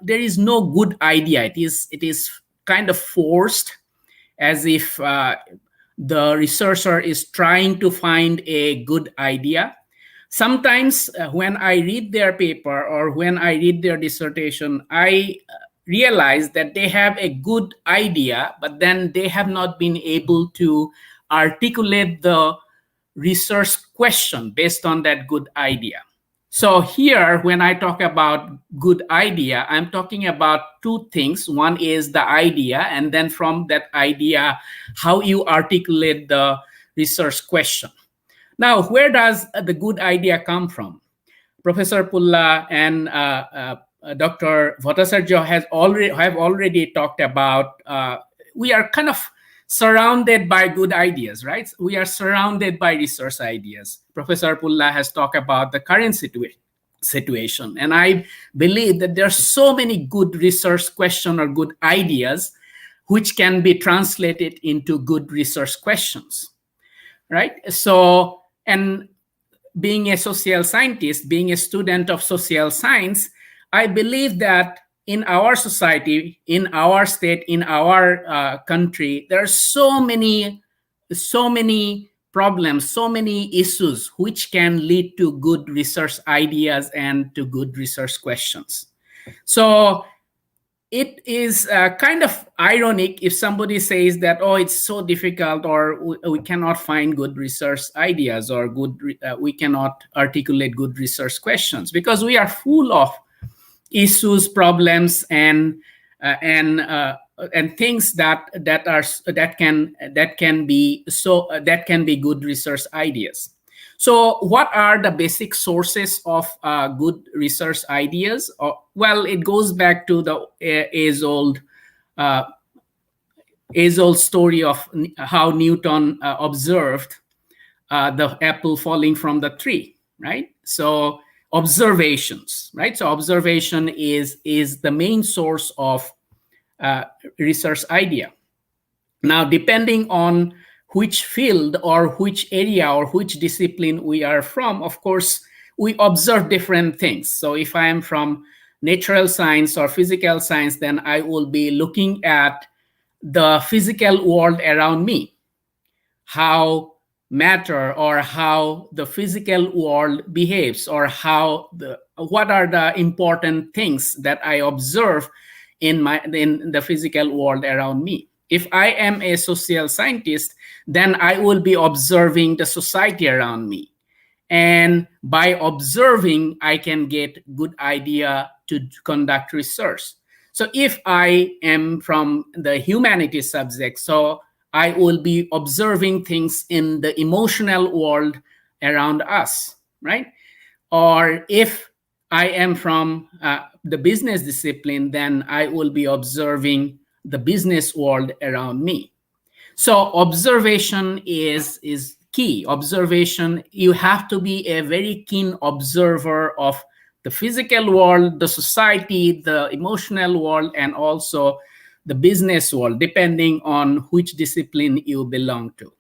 there is no good idea. It is kind of forced, as if the researcher is trying to find a good idea. Sometimes when I read their paper or when I read their dissertation, I realize that they have a good idea, but then they have not been able to articulate the research question based on that good idea. So here, when I talk about good idea, I'm talking about 2 things. One is the idea, and then from that idea, how you articulate the research question. Now, where does the good idea come from? Professor Pulla and Dr. Bhattacharyya have already talked about, we are kind of surrounded by good ideas, right? We are surrounded by research ideas. Professor Pulla has talked about the current situation. And I believe that there are so many good research questions or good ideas, which can be translated into good research questions, right? So, and being a social scientist, being a student of social science, I believe that in our society, in our state, in our country, there are so many problems, so many issues which can lead to good research ideas and to good research questions. So it is kind of ironic if somebody says that, oh, it's so difficult, or we cannot find good research ideas, or we cannot articulate good research questions, because we are full of issues, problems, and things that can be good research ideas. So what are the basic sources of good research ideas? Well, it goes back to the age-old story of how Newton observed the apple falling from the tree, right? So observations, right? So observation is the main source of research idea. Now, depending on which field or which area or which discipline we are from, of course, we observe different things. So if I am from natural science or physical science, then I will be looking at the physical world around me, how matter or how the physical world behaves, or what are the important things that I observe in the physical world around me. If I am a social scientist, then I will be observing the society around me. And by observing, I can get good idea to conduct research. So if I am from the humanities subject, so I will be observing things in the emotional world around us, right? Or if I am from the business discipline, then I will be observing the business world around me. So observation is key. Observation, you have to be a very keen observer of the physical world, the society, the emotional world, and also the business world, depending on which discipline you belong to.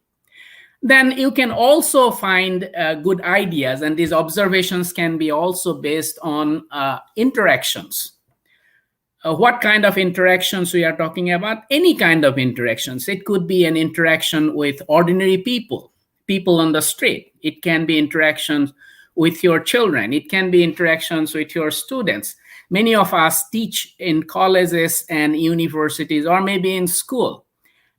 Then you can also find good ideas, and these observations can be also based on interactions. What kind of interactions we are talking about? Any kind of interactions. It could be an interaction with ordinary people on the street. It can be interactions with your children. It can be interactions with your students. Many of us teach in colleges and universities, or maybe in school.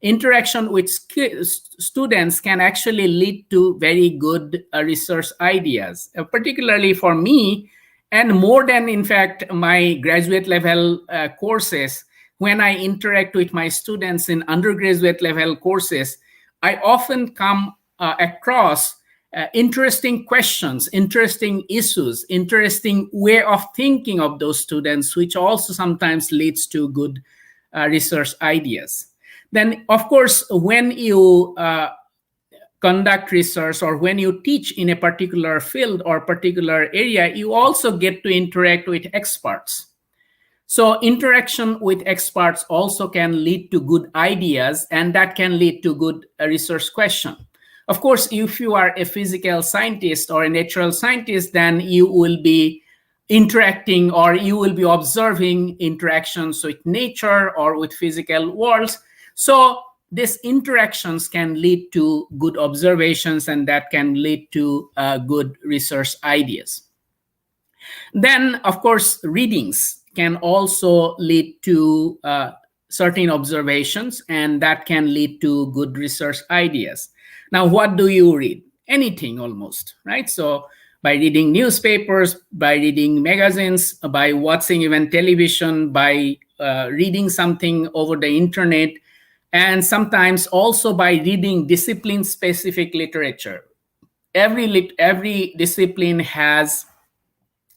Interaction with students can actually lead to very good research ideas, particularly for me, and more than, in fact, my graduate level courses. When I interact with my students in undergraduate level courses, I often come across interesting questions, interesting issues, interesting way of thinking of those students, which also sometimes leads to good research ideas. Then, of course, when you conduct research or when you teach in a particular field or particular area, you also get to interact with experts. So interaction with experts also can lead to good ideas, and that can lead to good research question. Of course, if you are a physical scientist or a natural scientist, then you will be interacting, or you will be observing interactions with nature or with physical worlds. So these interactions can lead to good observations, and that can lead to good research ideas. Then, of course, readings can also lead to certain observations, and that can lead to good research ideas. Now, what do you read? Anything almost, right? So by reading newspapers, by reading magazines, by watching even television, by reading something over the internet, and sometimes also by reading discipline-specific literature. Every discipline has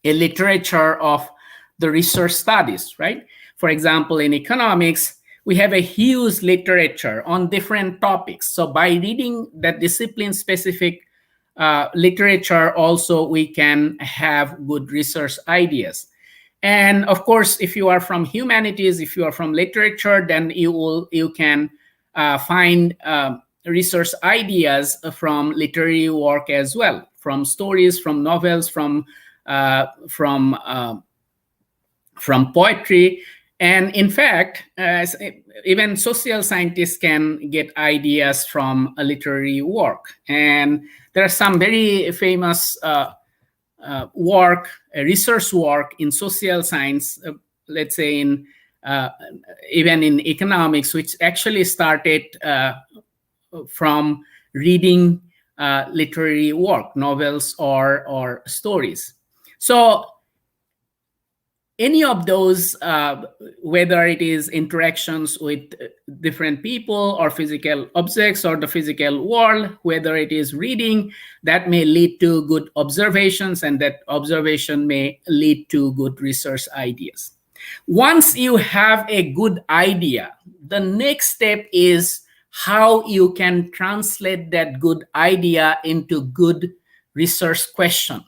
a literature of the research studies, right? For example, in economics, we have a huge literature on different topics. So by reading that discipline-specific literature, also we can have good research ideas. And of course, if you are from humanities, if you are from literature, then you can find resource ideas from literary work as well, from stories, from novels, from poetry. And in fact, even social scientists can get ideas from a literary work. And there are some very famous research work in social science, let's say in even in economics, which actually started from reading literary work, novels or stories. So any of those, whether it is interactions with different people or physical objects or the physical world, whether it is reading, that may lead to good observations, and that observation may lead to good research ideas. Once you have a good idea, the next step is how you can translate that good idea into good research question.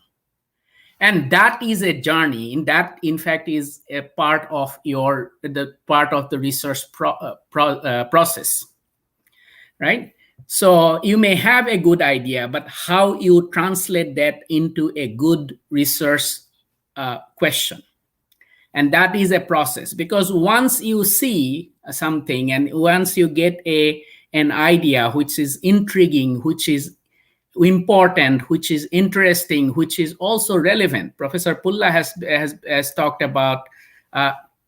And that is a journey, and that in fact is a part of the research process, right? So you may have a good idea, but how you translate that into a good research question. And that is a process, because once you see something and once you get an idea which is intriguing, which is important, which is interesting, which is also relevant. Professor Pulla has talked about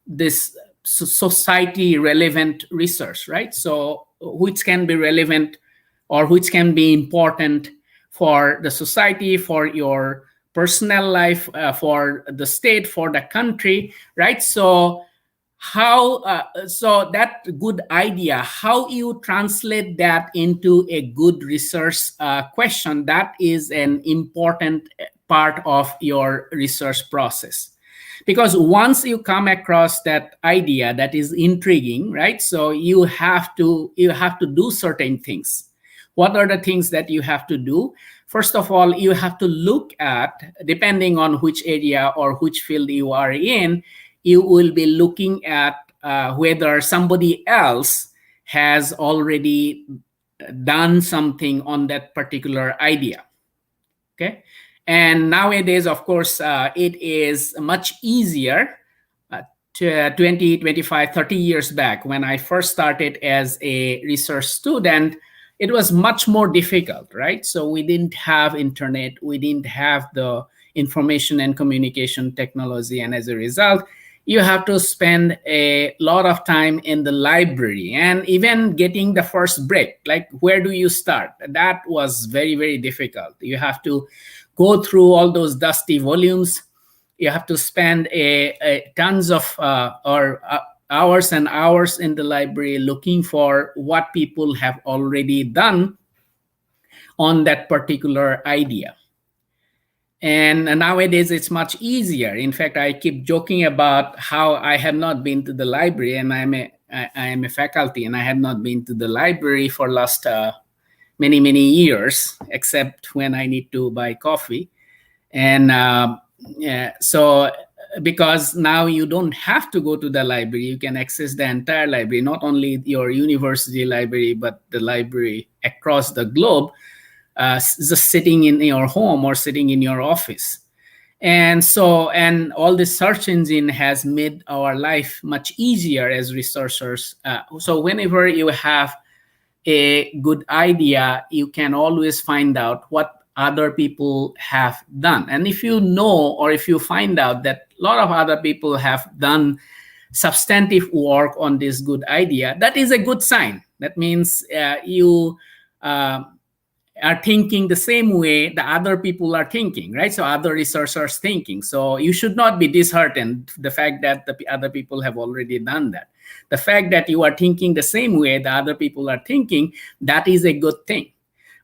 this society relevant research, right? So which can be relevant or which can be important for the society, for your personal life, for the state, for the country, right? So so that good idea, how you translate that into a good research question, that is an important part of your research process. Because once you come across that idea that is intriguing, right? So you have to do certain things. What are the things that you have to do? First of all, you have to look at, depending on which area or which field you are in, you will be looking at whether somebody else has already done something on that particular idea. Okay. And nowadays, of course, it is much easier. 20, 25, 30 years back, when I first started as a research student, it was much more difficult, right? So we didn't have internet, we didn't have the information and communication technology, and as a result, you have to spend a lot of time in the library, and even getting the first break, like where do you start? That was very, very difficult. You have to go through all those dusty volumes. You have to spend tons of hours and hours in the library looking for what people have already done on that particular idea. And nowadays, it's much easier. In fact, I keep joking about how I have not been to the library, and I am a faculty, and I have not been to the library for last many, many years, except when I need to buy coffee. And so because now you don't have to go to the library, you can access the entire library, not only your university library, but the library across the globe, just sitting in your home or sitting in your office. And so, and all this search engine has made our life much easier as researchers. So whenever you have a good idea, you can always find out what other people have done. And if you know, or if you find out that a lot of other people have done substantive work on this good idea, that is a good sign. That means you are thinking the same way the other people are thinking, right? So other researchers thinking. So you should not be disheartened the fact that the other people have already done that. The fact that you are thinking the same way the other people are thinking, that is a good thing.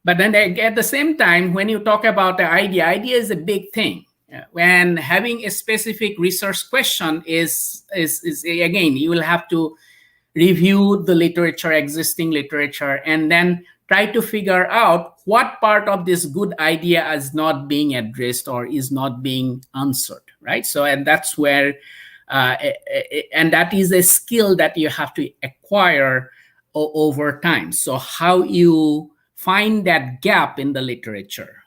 But then at the same time, when you talk about the idea is a big thing. When having a specific research question is again, you will have to review the literature, existing literature, and then try to figure out what part of this good idea is not being addressed or is not being answered, right? So, and that's where, and that is a skill that you have to acquire over time. So how you find that gap in the literature,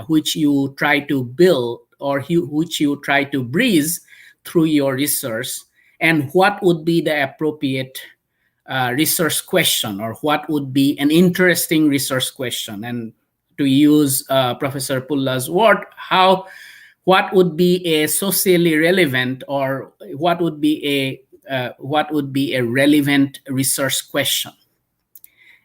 which you try to build or which you try to breeze through your research, and what would be the appropriate research question, or what would be an interesting research question. And to use Professor Pulla's word, what would be a socially relevant, or what would be a relevant research question.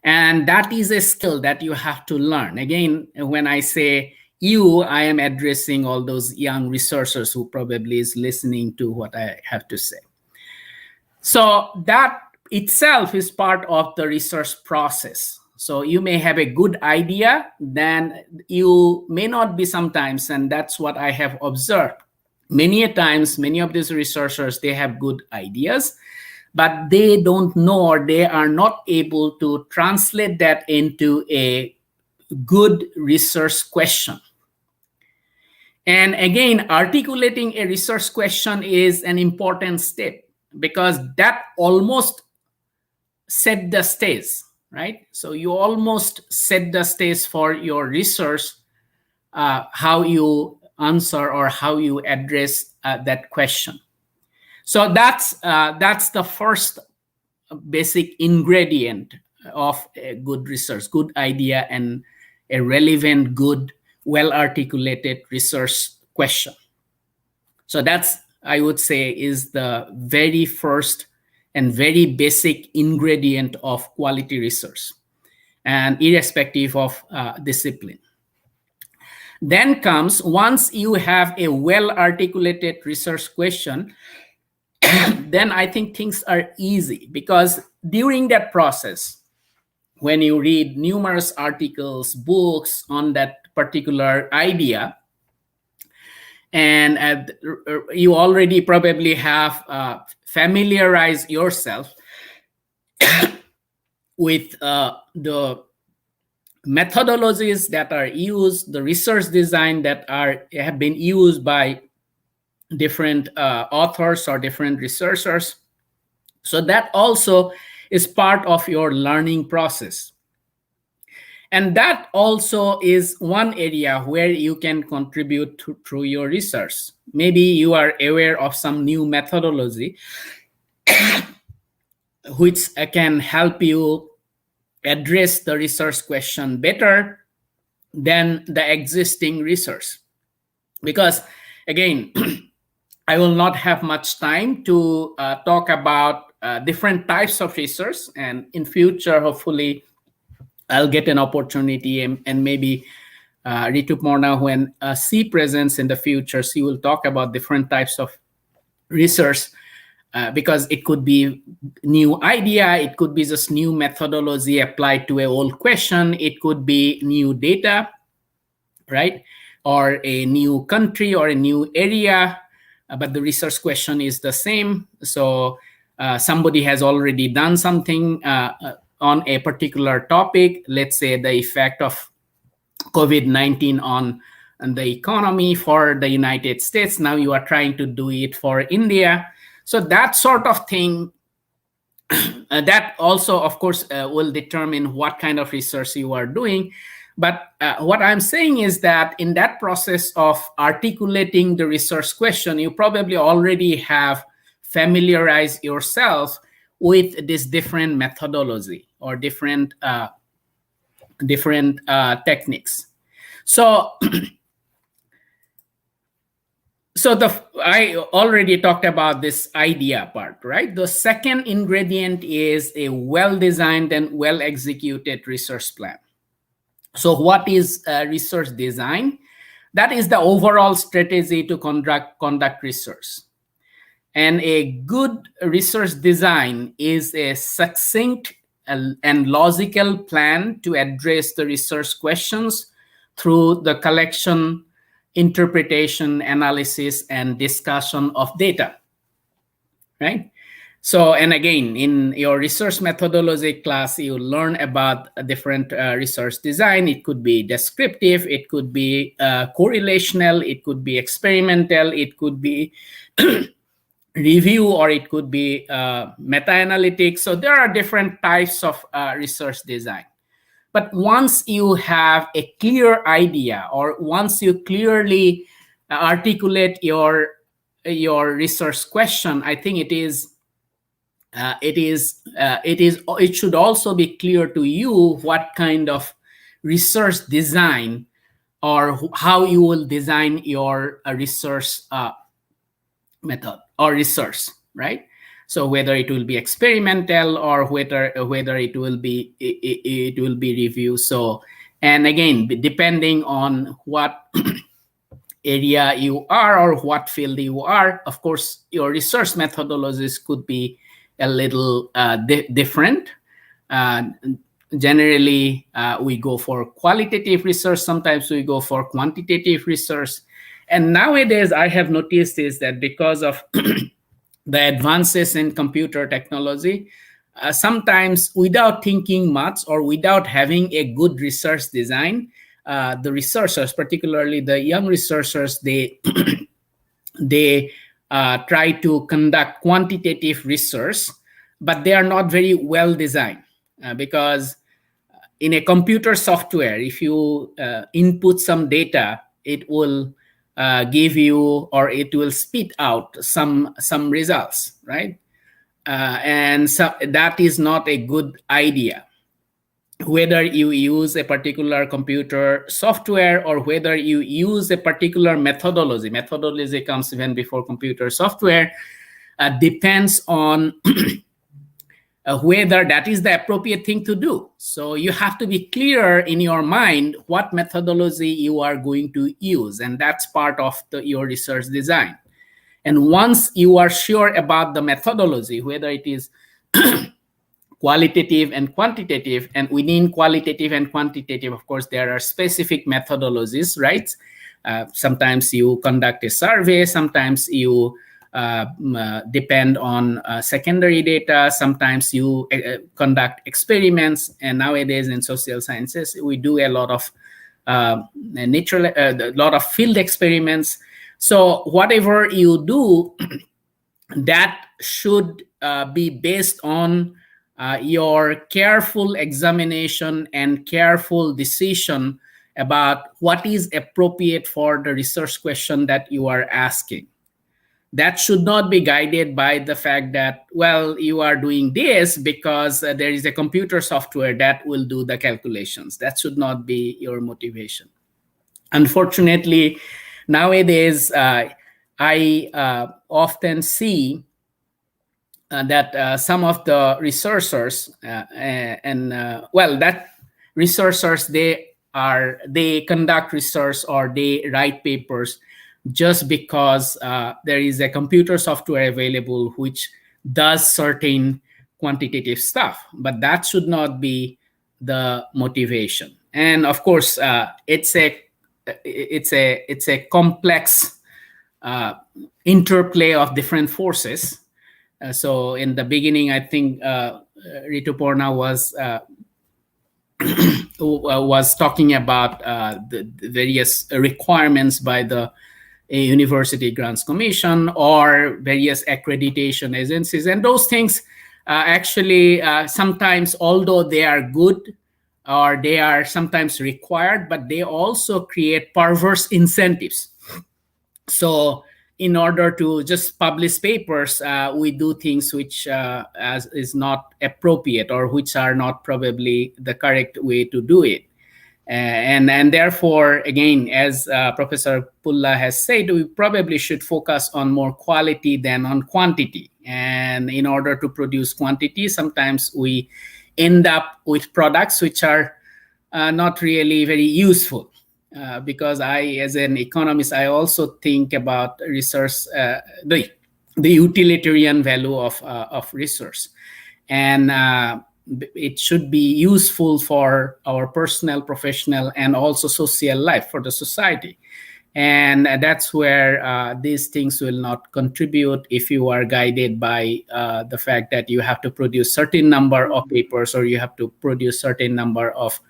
And that is a skill that you have to learn. Again, when I say you, I am addressing all those young researchers who probably is listening to what I have to say. So that itself is part of the research process. So you may have a good idea, then you may not be sometimes, and that's what I have observed. Many a times, many of these researchers, they have good ideas, but they don't know, or they are not able to translate that into a good research question. And again, articulating a research question is an important step, because that almost set the stage, right? So you almost set the stage for your research, how you answer or how you address that question. So that's the first basic ingredient of a good research, good idea, and a relevant, good, well-articulated research question. So that's, I would say, is the very first and very basic ingredient of quality research, and irrespective of discipline. Then comes, once you have a well-articulated research question, then I think things are easy, because during that process, when you read numerous articles, books on that particular idea, and you already probably have familiarized yourself with the methodologies that are used, the research design that have been used by different authors or different researchers. So that also is part of your learning process. And that also is one area where you can contribute through your research. Maybe you are aware of some new methodology which can help you address the research question better than the existing research. Because again, I will not have much time to talk about different types of research, and in future, hopefully, I'll get an opportunity, and maybe Rituparna, when she presents in the future, she will talk about different types of research, because it could be new idea, it could be just new methodology applied to an old question, it could be new data, right? Or a new country or a new area, but the research question is the same. So somebody has already done something on a particular topic, let's say the effect of COVID-19 on the economy for the United States. Now you are trying to do it for India. So that sort of thing, that also, of course, will determine what kind of research you are doing. But what I'm saying is that in that process of articulating the research question, you probably already have familiarized yourself with this different methodology or different techniques. So, I already talked about this idea part, right? The second ingredient is a well-designed and well-executed research plan. So what is research design? That is the overall strategy to conduct research. And a good research design is a succinct and logical plan to address the research questions through the collection, interpretation, analysis, and discussion of data, right? So, and again, in your research methodology class, you learn about a different research design. It could be descriptive, it could be correlational, it could be experimental, it could be review, or it could be meta-analytics. So there are different types of research design. But once you have a clear idea, or once you clearly articulate your research question, I think it should also be clear to you what kind of research design, or how you will design your research method or research, right? So whether it will be experimental, or whether it will be review. So, and again, depending on what area you are or what field you are, of course, your research methodologies could be a little different. Generally, we go for qualitative research. Sometimes we go for quantitative research. And nowadays, I have noticed is that because of the advances in computer technology, sometimes without thinking much, or without having a good research design, the researchers, particularly the young researchers, they try to conduct quantitative research, but they are not very well designed, because in a computer software, if you input some data, it will give you, or it will spit out some results, right? And so that is not a good idea. Whether you use a particular computer software, or whether you use a particular methodology comes even before computer software, depends on whether that is the appropriate thing to do. So you have to be clear in your mind what methodology you are going to use, and that's part of your research design. And once you are sure about the methodology, whether it is qualitative and quantitative, and within qualitative and quantitative, of course, there are specific methodologies, right? Sometimes you conduct a survey, sometimes you depend on secondary data, sometimes you conduct experiments, and nowadays in social sciences, we do a lot of field experiments. So whatever you do, that should be based on your careful examination and careful decision about what is appropriate for the research question that you are asking. That should not be guided by the fact that, well, you are doing this because there is a computer software that will do the calculations. That should not be your motivation. Unfortunately, nowadays, I often see that some of the researchers that researchers, they conduct research, or they write papers just because there is a computer software available which does certain quantitative stuff, but that should not be the motivation. And of course, it's a complex interplay of different forces. So in the beginning, I think Rituparna was talking about the various requirements by the University Grants Commission or various accreditation agencies, and those things actually sometimes, although they are good or they are sometimes required, but they also create perverse incentives. So in order to just publish papers, we do things which is not appropriate, or which are not probably the correct way to do it. And therefore, again, as Professor Pulla has said, we probably should focus on more quality than on quantity. And in order to produce quantity, sometimes we end up with products which are not really very useful. Because as an economist, I also think about research, the utilitarian value of research, and it should be useful for our personal, professional, and also social life for the society. And that's where these things will not contribute if you are guided by the fact that you have to produce certain number of papers, or you have to produce certain number of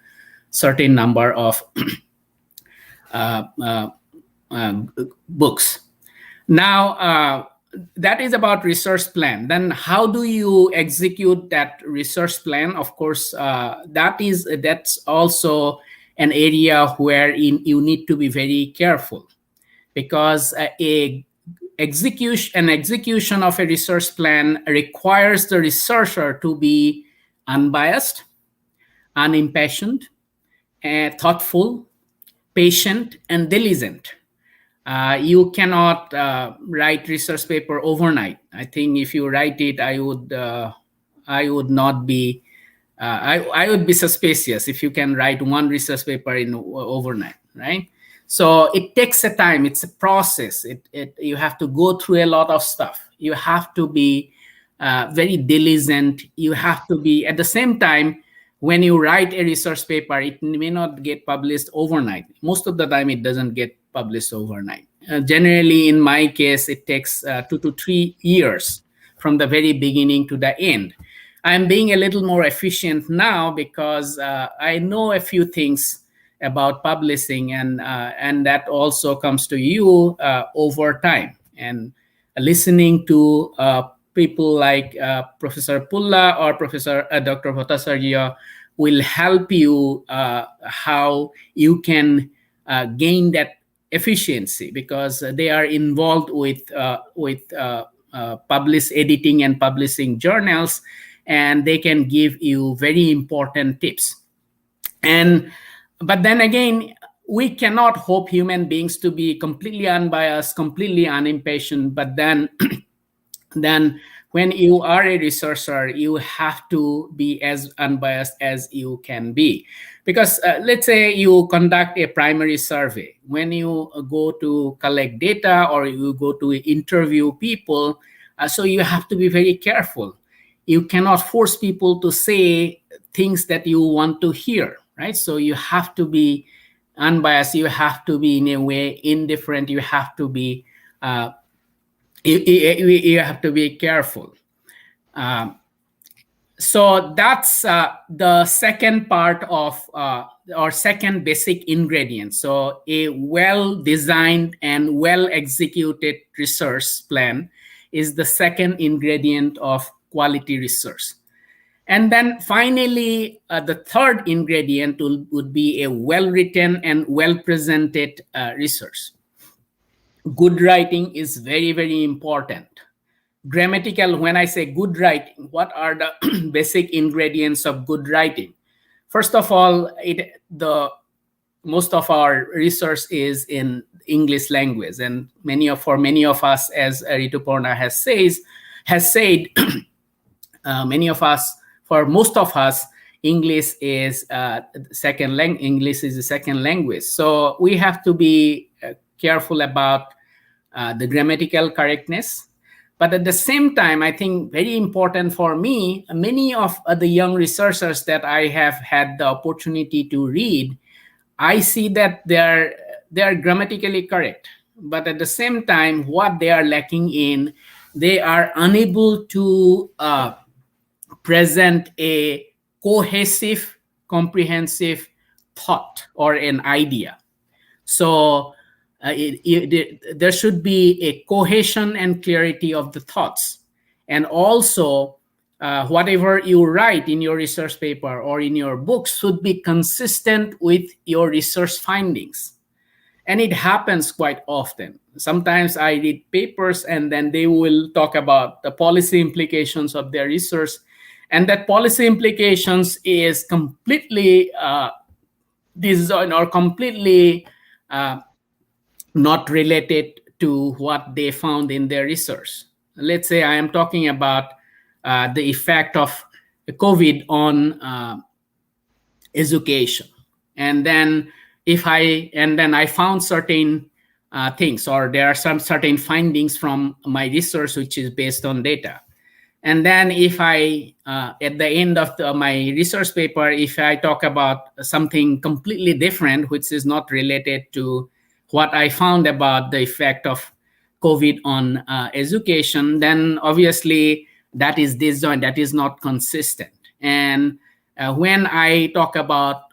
books. Now, that is about research plan. Then how do you execute that research plan? Of course, that's also an area where you need to be very careful, because an execution of a research plan requires the researcher to be unbiased, unimpassioned, thoughtful, patient, and diligent. You cannot write research paper overnight. I think if you write it, I would not be. I would be suspicious if you can write one research paper in overnight, right? So it takes a time. It's a process. You have to go through a lot of stuff. You have to be very diligent. You have to be, at the same time, when you write a research paper, it may not get published overnight. Most of the time, it doesn't get published overnight. Generally, in my case, it takes 2 to 3 years from the very beginning to the end. I'm being a little more efficient now because I know a few things about publishing, and that also comes to you over time. And listening to people like Professor Pulla or Professor Dr. Bhattacharyya will help you how you can gain that efficiency, because they are involved with publish editing and publishing journals, and they can give you very important tips. But then again, we cannot hope human beings to be completely unbiased, completely unimpatient. But then when you are a researcher, you have to be as unbiased as you can be. Because let's say you conduct a primary survey. When you go to collect data or you go to interview people, so you have to be very careful. You cannot force people to say things that you want to hear, right? So you have to be unbiased. You have to be, in a way, indifferent. You have to be you have to be careful. So that's the second part of or second basic ingredient. So a well-designed and well-executed research plan is the second ingredient of quality research. And then finally, the third ingredient would be a well-written and well-presented research. Good writing is very, very important. Grammatical, when I say good writing, what are the basic ingredients of good writing? First of all, most of our research is in English language, and for many of us, as Rituparna has said, for most of us, English is second language. So we have to be careful about the grammatical correctness. But at the same time, I think very important for me, many of the young researchers that I have had the opportunity to read, I see that they are grammatically correct. But at the same time, what they are lacking in, they are unable to present a cohesive, comprehensive thought or an idea. So there should be a cohesion and clarity of the thoughts. And also, whatever you write in your research paper or in your books should be consistent with your research findings. And it happens quite often. Sometimes I read papers and then they will talk about the policy implications of their research. And that policy implications is completely designed or completely not related to what they found in their research. Let's say I am talking about the effect of COVID on education, and then I found certain things, or there are some certain findings from my research which is based on data. And then if I, at the end of my research paper, if I talk about something completely different, which is not related to what I found about the effect of COVID on education, then obviously that is disjoint, that is not consistent. And when I talk about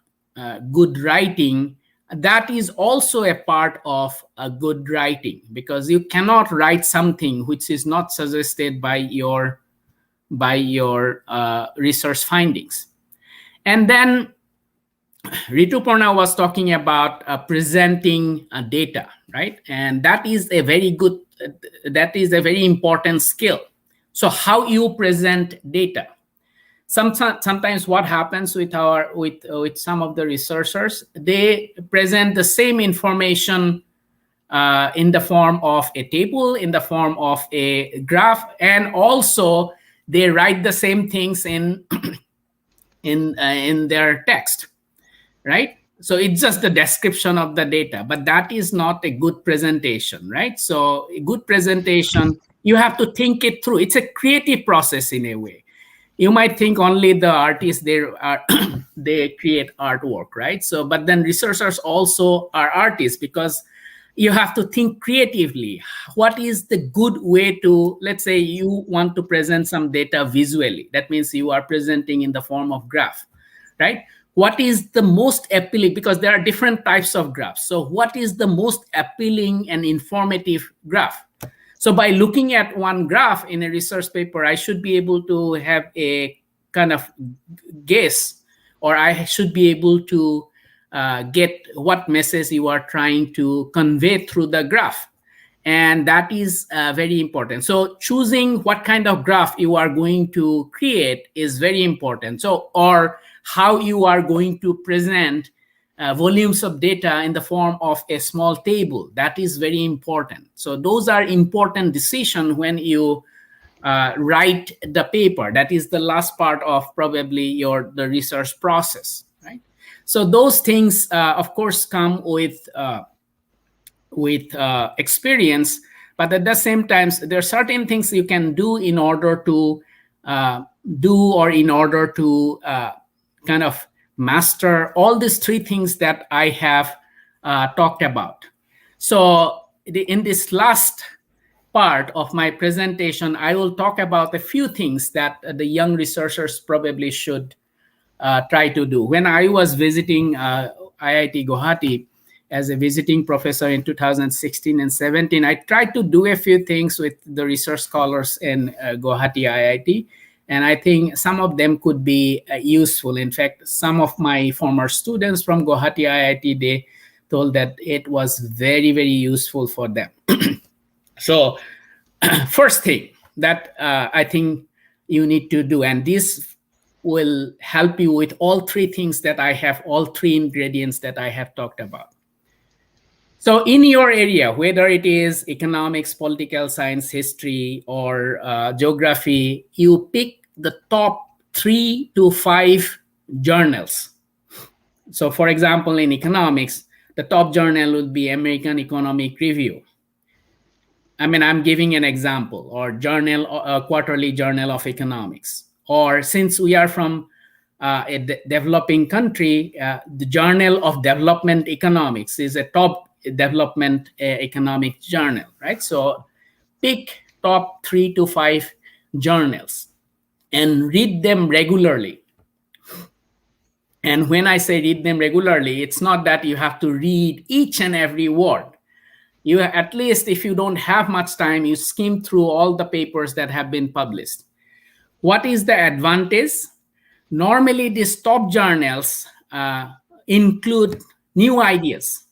good writing, that is also a part of a good writing, because you cannot write something which is not suggested by your research findings. And then Rituparna was talking about presenting data, right? And that is a very good, that is a very important skill. So how you present data. Sometimes what happens with some of the researchers, they present the same information in the form of a table, in the form of a graph, and also they write the same things in their text, right? So it's just the description of the data, but that is not a good presentation, right? So a good presentation, you have to think it through. It's a creative process in a way. You might think only the artists they create artwork, right? So, but then researchers also are artists, because you have to think creatively. What is the good way to, let's say you want to present some data visually. That means you are presenting in the form of graph, right? What is the most appealing, because there are different types of graphs. So what is the most appealing and informative graph? So by looking at one graph in a research paper, I should be able to have a kind of guess, or I should be able to get what message you are trying to convey through the graph. And that is very important. So choosing what kind of graph you are going to create is very important. So, or how you are going to present volumes of data in the form of a small table, that is very important. So those are important decisions when you write the paper. That is the last part of probably the research process, right? So those things, of course, come with experience, but at the same time, there are certain things you can do in order to kind of master all these three things that I have talked about. So in this last part of my presentation, I will talk about a few things that the young researchers probably should try to do. When I was visiting IIT Guwahati as a visiting professor in 2016 and 17, I tried to do a few things with the research scholars in Guwahati IIT. And I think some of them could be useful. In fact, some of my former students from Guwahati IIT, they told that it was very, very useful for them. So first thing that I think you need to do, and this will help you with all three things that I have, all three ingredients that I have talked about. So in your area, whether it is economics, political science, history, or geography, you pick the top 3 to 5 journals. So for example, in economics, the top journal would be American Economic Review. I mean, I'm giving an example, or quarterly journal of economics. Or since we are from a developing country, the Journal of Development Economics is a top development economic journal, right? So pick top 3 to 5 journals and read them regularly. And when I say read them regularly, it's not that you have to read each and every word. You, at least if you don't have much time, you skim through all the papers that have been published. What is the advantage? Normally, these top journals include new ideas.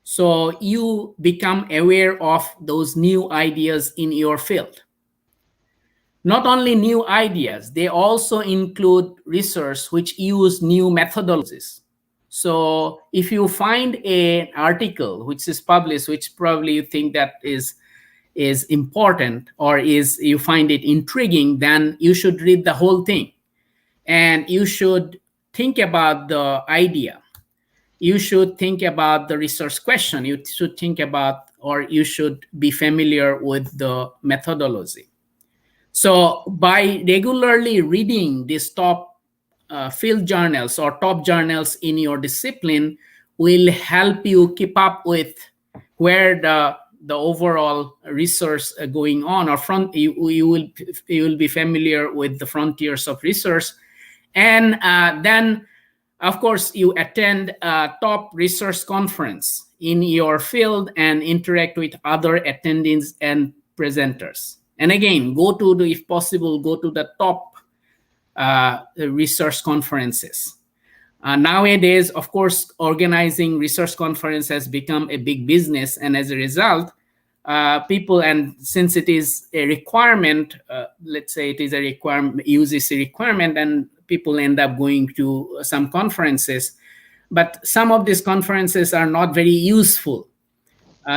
So you become aware of those new ideas in your field. Not only new ideas, they also include research which use new methodologies. So if you find an article which is published, which probably you think that is important, or you find it intriguing, then you should read the whole thing. And you should think about the idea. You should think about the research question. You should think about, or you should be familiar with the methodology. So by regularly reading these top field journals or top journals in your discipline, will help you keep up with where the overall research going on, or you will be familiar with the frontiers of research. And then, of course, you attend a top research conference in your field and interact with other attendees and presenters. And again, if possible, go to the top research conferences. Nowadays, of course, organizing research conference has become a big business, and as a result, people, and since it is a requirement, let's say it is a requirement, use is a requirement, and people end up going to some conferences. But some of these conferences are not very useful.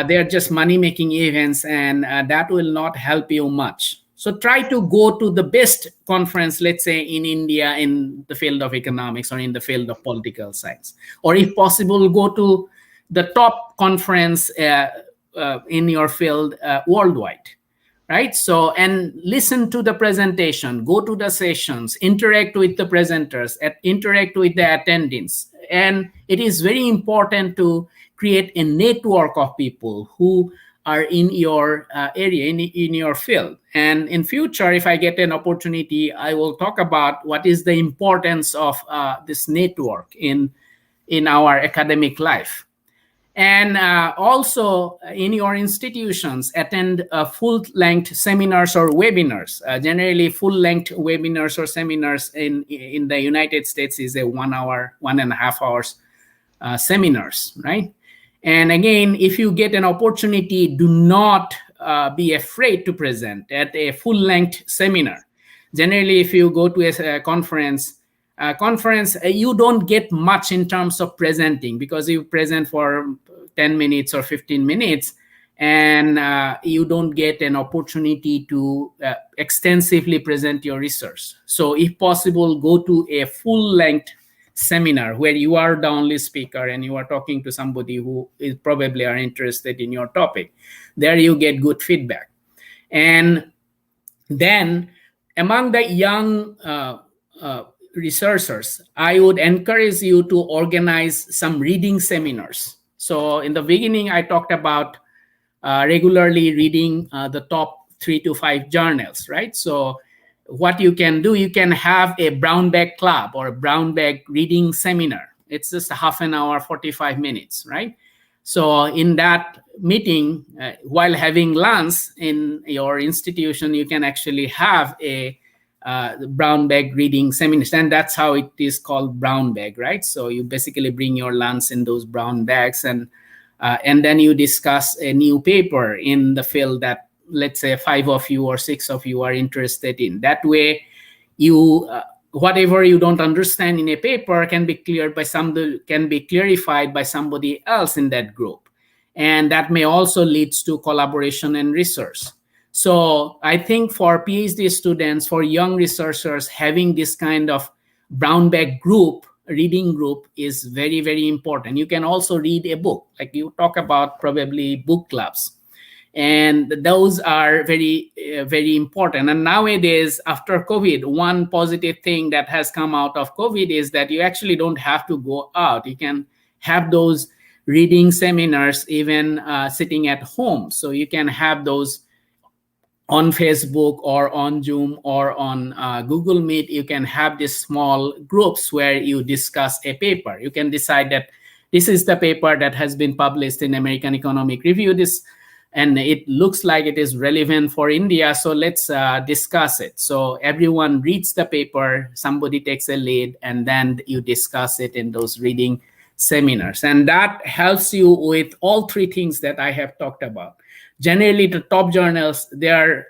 They're just money-making events, and that will not help you much. So try to go to the best conference, let's say in India, in the field of economics or in the field of political science. Or if possible, go to the top conference in your field worldwide, right? So, and listen to the presentation, go to the sessions, interact with the presenters, interact with the attendants. And it is very important to create a network of people who are in your area, in your field. And in future, if I get an opportunity, I will talk about what is the importance of this network in our academic life. And also in your institutions, attend full-length seminars or webinars. Generally, full-length webinars or seminars in the United States is a 1 hour, 1.5 hours seminars, right? And again, if you get an opportunity, do not be afraid to present at a full-length seminar. Generally, if you go to a conference, you don't get much in terms of presenting, because you present for 10 minutes or 15 minutes, and you don't get an opportunity to extensively present your research. So if possible, go to a full-length seminar where you are the only speaker and you are talking to somebody who is probably are interested in your topic. There you get good feedback. And then among the young researchers, I would encourage you to organize some reading seminars. So in the beginning, I talked about regularly reading the top 3 to 5 journals, right? So what you can do, you can have a brown bag club or a brown bag reading seminar. It's just a half an hour, 45 minutes, right? So in that meeting, while having lunch in your institution, you can actually have a brown bag reading seminar, and that's how it is called, brown bag, right? So you basically bring your lunch in those brown bags, and then you discuss a new paper in the field that, let's say, 5 of you or 6 of you are interested in. That way, you whatever you don't understand in a paper can be cleared by can be clarified by somebody else in that group, and that may also lead to collaboration and research. So I think for PhD students, for young researchers, having this kind of brown bag group, reading group, is very, very important. You can also read a book, like you talk about probably book clubs. And those are very, very important. And nowadays, after COVID, one positive thing that has come out of COVID is that you actually don't have to go out. You can have those reading seminars even sitting at home. So you can have those on Facebook or on Zoom or on Google Meet. You can have these small groups where you discuss a paper. You can decide that this is the paper that has been published in American Economic Review, and it looks like it is relevant for India, so let's discuss it. So everyone reads the paper, somebody takes a lead, and then you discuss it in those reading seminars. And that helps you with all 3 things that I have talked about. Generally, the top journals, the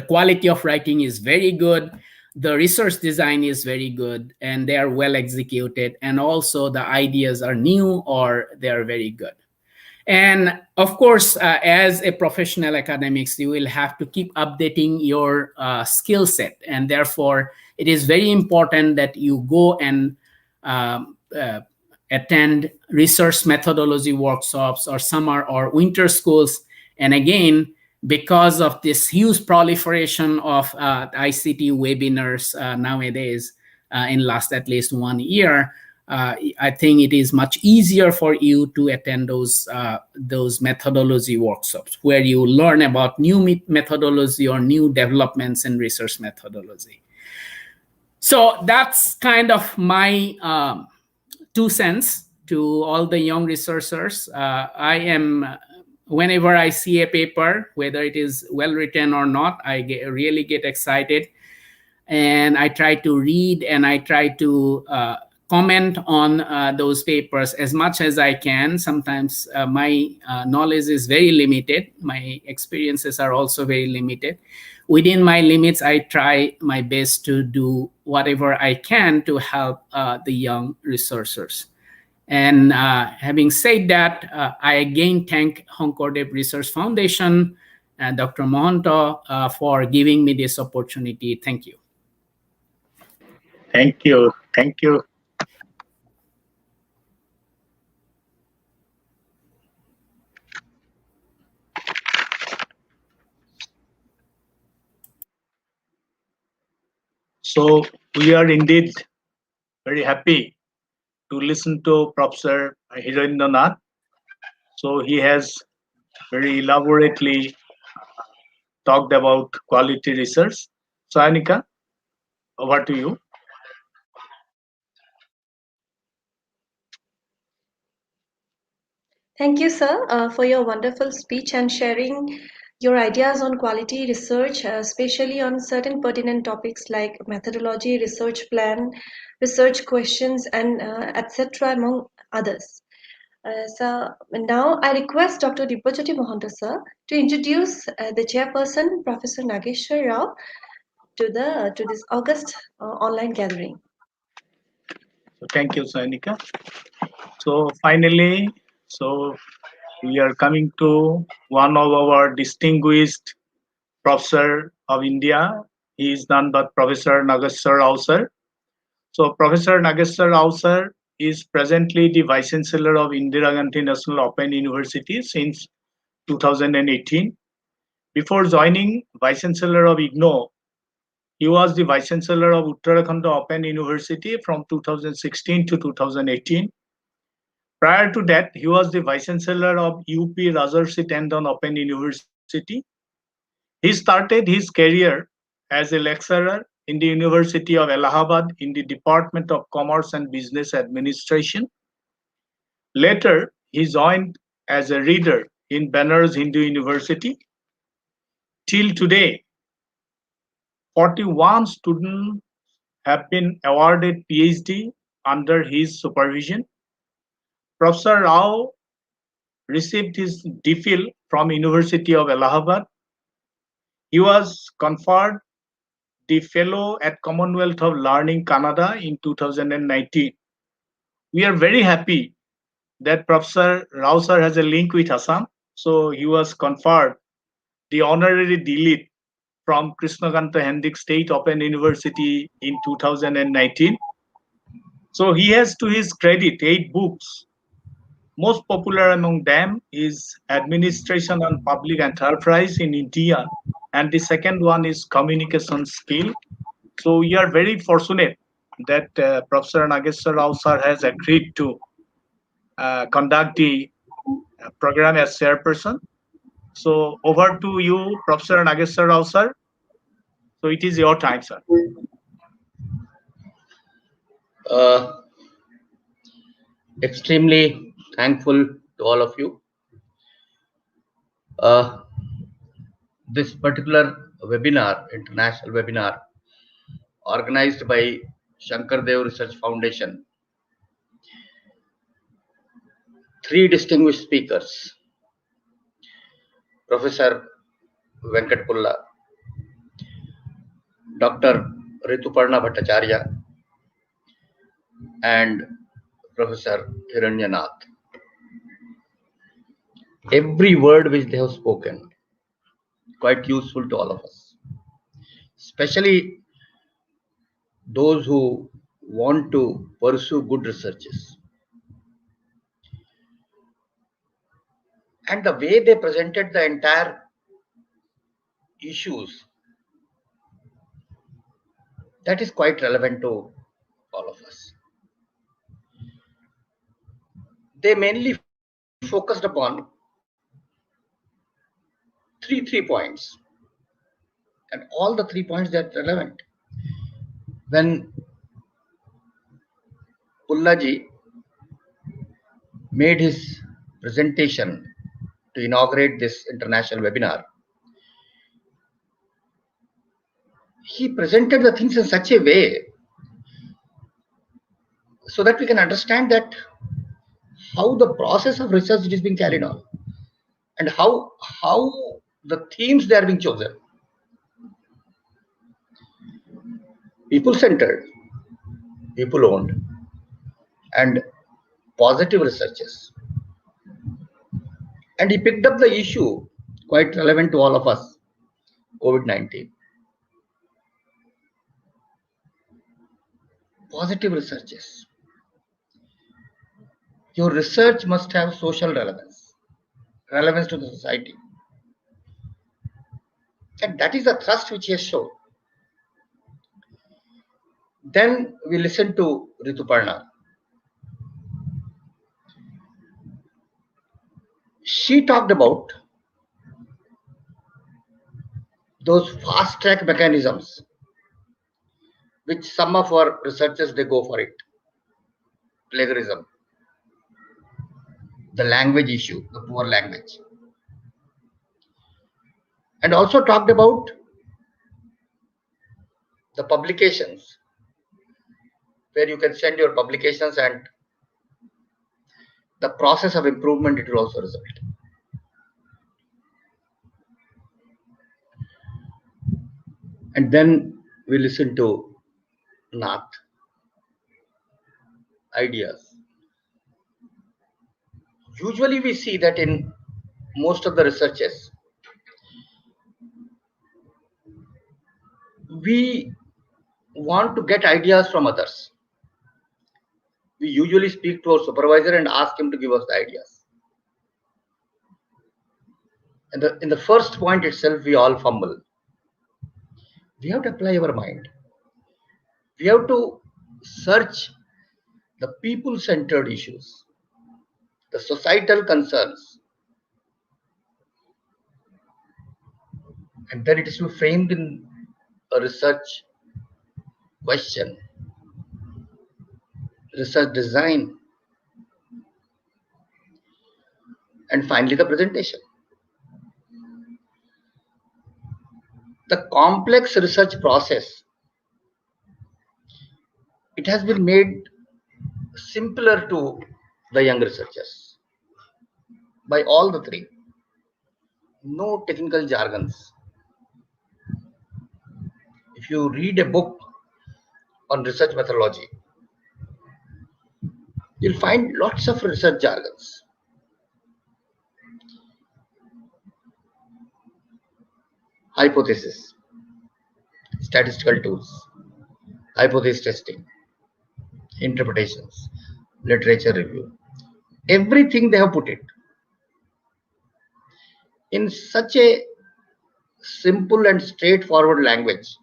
quality of writing is very good, the research design is very good, and they are well executed, and also the ideas are new or they are very good. And of course, as a professional academics, you will have to keep updating your skill set. And therefore, it is very important that you go and attend research methodology workshops or summer or winter schools. And again, because of this huge proliferation of ICT webinars nowadays, in last at least 1 year, I think it is much easier for you to attend those methodology workshops where you learn about new methodology or new developments in research methodology. So that's kind of my 2 cents to all the young researchers. Whenever I see a paper, whether it is well written or not, I really get excited, and I try to read and I try to comment on those papers as much as I can. Sometimes my knowledge is very limited. My experiences are also very limited. Within my limits, I try my best to do whatever I can to help the young researchers. And having said that, I again thank Sankaradeva Research Foundation and Dr. Mohanto for giving me this opportunity. Thank you. Thank you. Thank you. So we are indeed very happy to listen to Professor Hiranya Nath. So he has very elaborately talked about quality research. So Anika, over to you. Thank you, sir, for your wonderful speech and sharing your ideas on quality research, especially on certain pertinent topics like methodology, research plan, research questions, and etc., among others. So now I request Dr. Dibajyoti Mohanto, sir, to introduce the chairperson, Professor Nageshwar Rao, to this August online gathering. So thank you, Anika. So finally, we are coming to one of our distinguished professor of India. He is none but Professor Nageshwar Rao, sir. So Professor Nageshwar Rao, sir, is presently the Vice Chancellor of Indira Gandhi National Open University since 2018. Before joining Vice Chancellor of IGNOU, he was the Vice Chancellor of Uttarakhand Open University from 2016 to 2018. Prior to that, he was the Vice Chancellor of UP Rajarsi Tandon Open University. He started his career as a lecturer in the University of Allahabad in the Department of Commerce and Business Administration. Later, he joined as a reader in Banaras Hindu University. Till today, 41 students have been awarded PhD under his supervision. Professor Rao received his DPhil from University of Allahabad. He was conferred the Fellow at Commonwealth of Learning Canada in 2019. We are very happy that Professor Rao sir has a link with Assam. So he was conferred the honorary D.Litt from Krishnakanta Hendik State Open University in 2019. So he has, to his credit, 8 books. Most popular among them is Administration and Public Enterprise in India, and the second one is Communication Skill. So we are very fortunate that Professor Nageshwar Rao sir has agreed to conduct the program as chairperson. So over to you, Professor Nageshwar Rao sir. So it is your time, sir. Extremely thankful to all of you. This particular webinar, international webinar, organized by Sankaradeva Research Foundation, 3 distinguished speakers, Professor Venkat Pulla, Dr. Rituparna Bhattacharyya, and Professor Hiranya Nath. Every word which they have spoken, quite useful to all of us, especially those who want to pursue good researches. And the way they presented the entire issues, that is quite relevant to all of us. they mainly focused upon three points, and all the 3 points that are relevant. When Pulla ji made his presentation to inaugurate this international webinar, he presented the things in such a way so that we can understand that how the process of research is being carried on and how the themes they are being chosen. People-centered, people-owned, and positive researches. And he picked up the issue quite relevant to all of us, COVID-19. Positive researches. Your research must have social relevance to the society. And that is the thrust which he has shown. Then we listen to Rituparna. She talked about those fast track mechanisms which some of our researchers, they go for it. Plagiarism, the language issue, the poor language. And also talked about the publications, where you can send your publications and the process of improvement it will also result. And then we listen to Nath. Ideas. Usually we see that in most of the researches, we want to get ideas from others. We usually speak to our supervisor and ask him to give us the ideas. And in the first point itself, we all fumble. We have to apply our mind. We have to search the people-centered issues, the societal concerns, and then it is to be framed in a research question, research design, and finally the presentation. The complex research process, it has been made simpler to the young researchers by all the three. No technical jargons. If you read a book on research methodology, you'll find lots of research jargons. Hypothesis, statistical tools, hypothesis testing, interpretations, literature review. Everything they have put it in such a simple and straightforward language.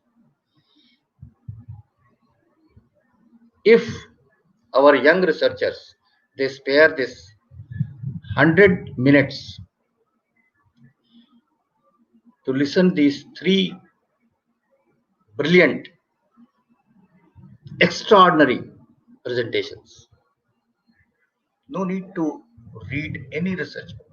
If our young researchers, they spare this 100 minutes to listen these three brilliant, extraordinary presentations, no need to read any research book.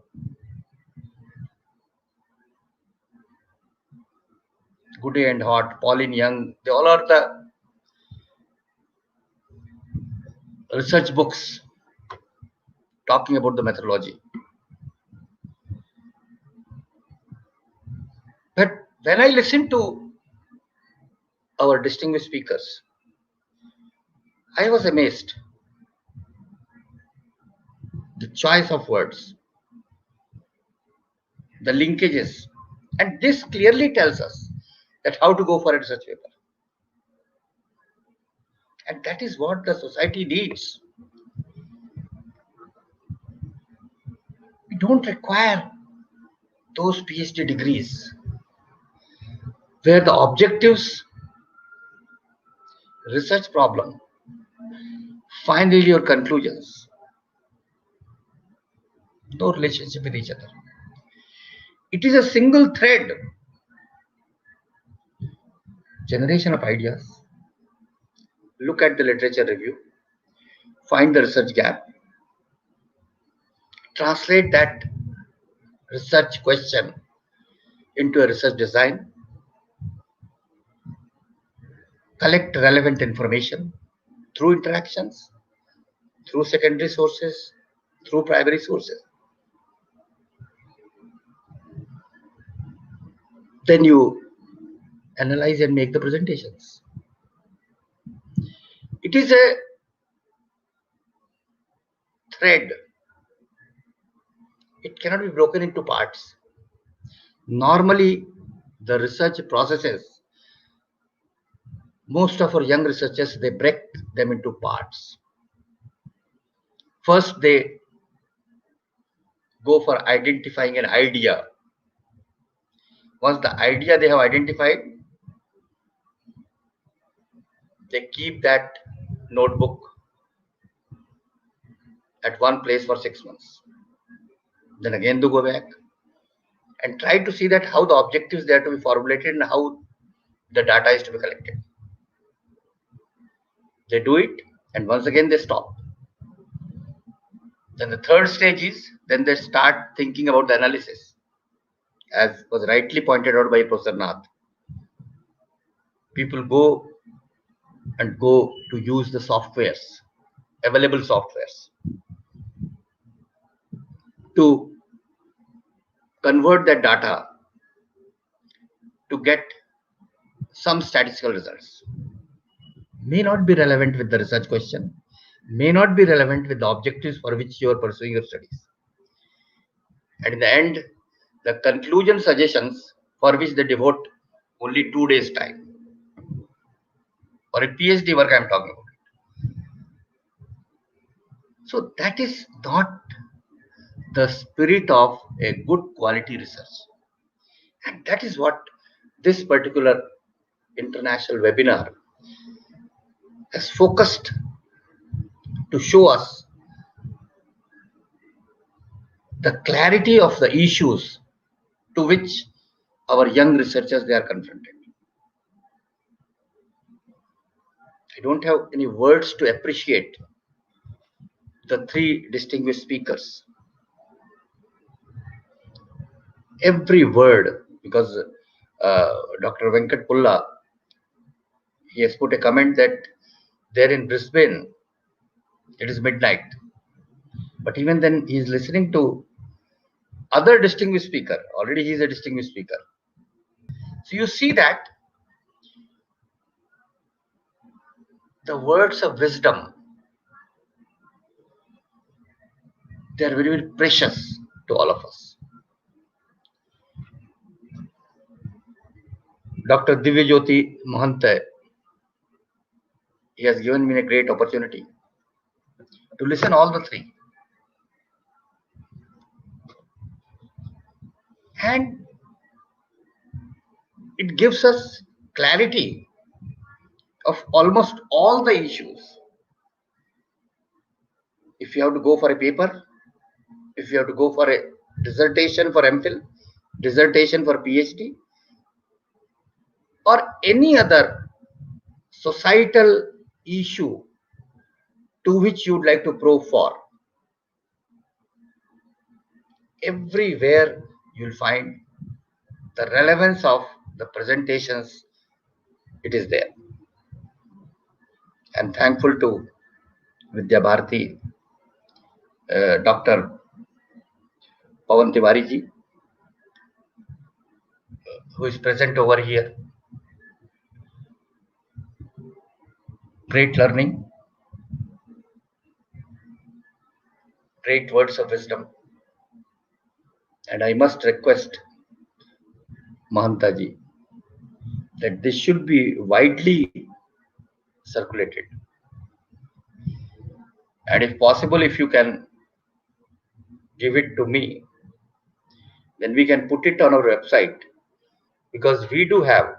Goody and Hart, Pauline Young, they all are the research books talking about the methodology. But when I listen to our distinguished speakers, I was amazed. The choice of words, the linkages, and this clearly tells us that how to go for a research paper. And that is what the society needs. We don't require those PhD degrees where the objectives, research problem, finally your conclusions, no relationship with each other. It is a single thread. Generation of ideas. Look at the literature review. Find the research gap. Translate that research question into a research design. Collect relevant information through interactions, through secondary sources, through primary sources. Then you analyze and make the presentations. It is a thread. It cannot be broken into parts. Normally, the research processes, most of our young researchers, they break them into parts. First, they go for identifying an idea. Once the idea they have identified, they keep that notebook at one place for 6 months. Then again they go back and try to see that how the objectives they are to be formulated and how the data is to be collected. They do it and once again they stop. Then the third stage is, then they start thinking about the analysis, as was rightly pointed out by Professor Nath. People go to use the softwares, available softwares, to convert that data to get some statistical results. May not be relevant with the research question, may not be relevant with the objectives for which you are pursuing your studies. And in the end, the conclusion suggestions for which they devote only 2 days time. For a PhD work I am talking about. So that is not the spirit of a good quality research. And that is what this particular international webinar has focused to show us the clarity of the issues to which our young researchers they are confronted. I don't have any words to appreciate the 3 distinguished speakers. Every word, because Dr. Venkat Pulla, he has put a comment that there in Brisbane, it is midnight. But even then, he is listening to other distinguished speaker. Already he is a distinguished speaker. So you see that the words of wisdom, they are very, very precious to all of us. Dr. Divyajyoti Mahanta, he has given me a great opportunity to listen all the 3. And it gives us clarity of almost all the issues. If you have to go for a paper, if you have to go for a dissertation for MPhil, dissertation for PhD, or any other societal issue to which you would like to probe for, everywhere you'll find the relevance of the presentations, it is there. I'm thankful to Vidya Bharati, Dr. Pawan Tiwari ji, who is present over here. Great learning, great words of wisdom. And I must request Mahanta ji that this should be widely circulated. And if possible, if you can give it to me, then we can put it on our website, because we do have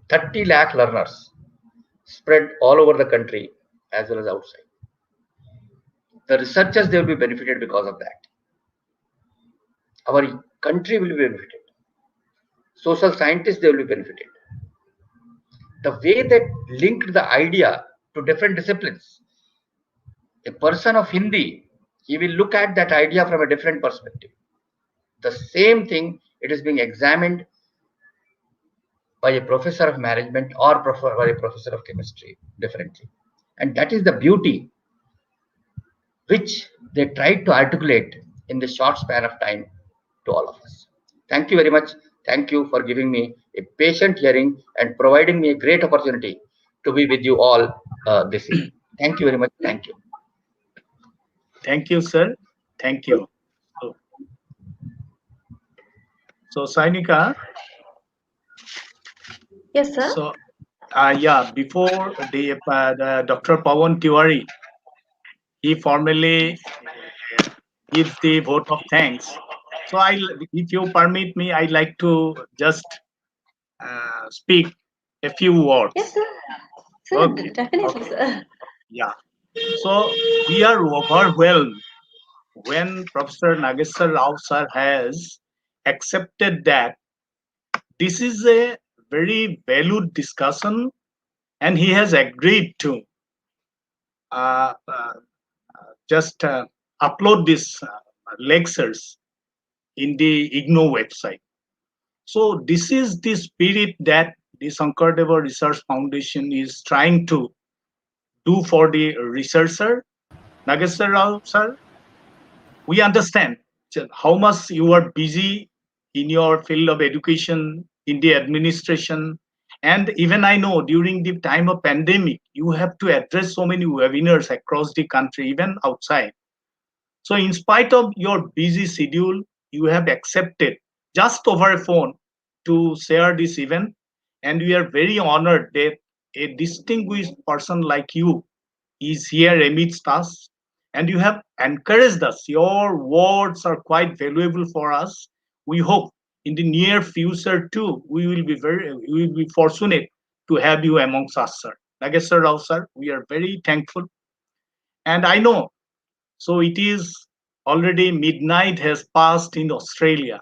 30 lakh learners spread all over the country as well as outside. The researchers, they will be benefited because of that. our country will be benefited. Social scientists, they will be benefited. The way that linked the idea to different disciplines. A person of Hindi, he will look at that idea from a different perspective. The same thing, it is being examined by a professor of management or by a professor of chemistry differently. And that is the beauty which they tried to articulate in the short span of time to all of us. Thank you very much. Thank you for giving me a patient hearing and providing me a great opportunity to be with you all this evening. Thank you very much. Thank you. Thank you, sir. Thank you. So Sainika. Yes, sir. So, yeah, before the Dr. Pawan Tiwari, he formally gives the vote of thanks. So, if you permit me, I'd like to just speak a few words. Yes, sir. Sir, Okay. definitely, Okay. sir. Yeah. So we are overwhelmed when Professor Nageshwar Rao sir has accepted that this is a very valued discussion, and he has agreed to uh, uh, just upload these lectures in the IGNOU website. So this is the spirit that the Sankaradeva Research Foundation is trying to do for the researcher. Nageshwar Rao sir, we understand how much you are busy in your field of education, in the administration, and even I know during the time of pandemic, you have to address so many webinars across the country, even outside. So in spite of your busy schedule, you have accepted just over a phone to share this event. And we are very honored that a distinguished person like you is here amidst us. And you have encouraged us. Your words are quite valuable for us. We hope in the near future too, we will be fortunate to have you amongst us, sir. Nageshwar Rao, sir, we are very thankful. And I know so it is already midnight has passed in Australia.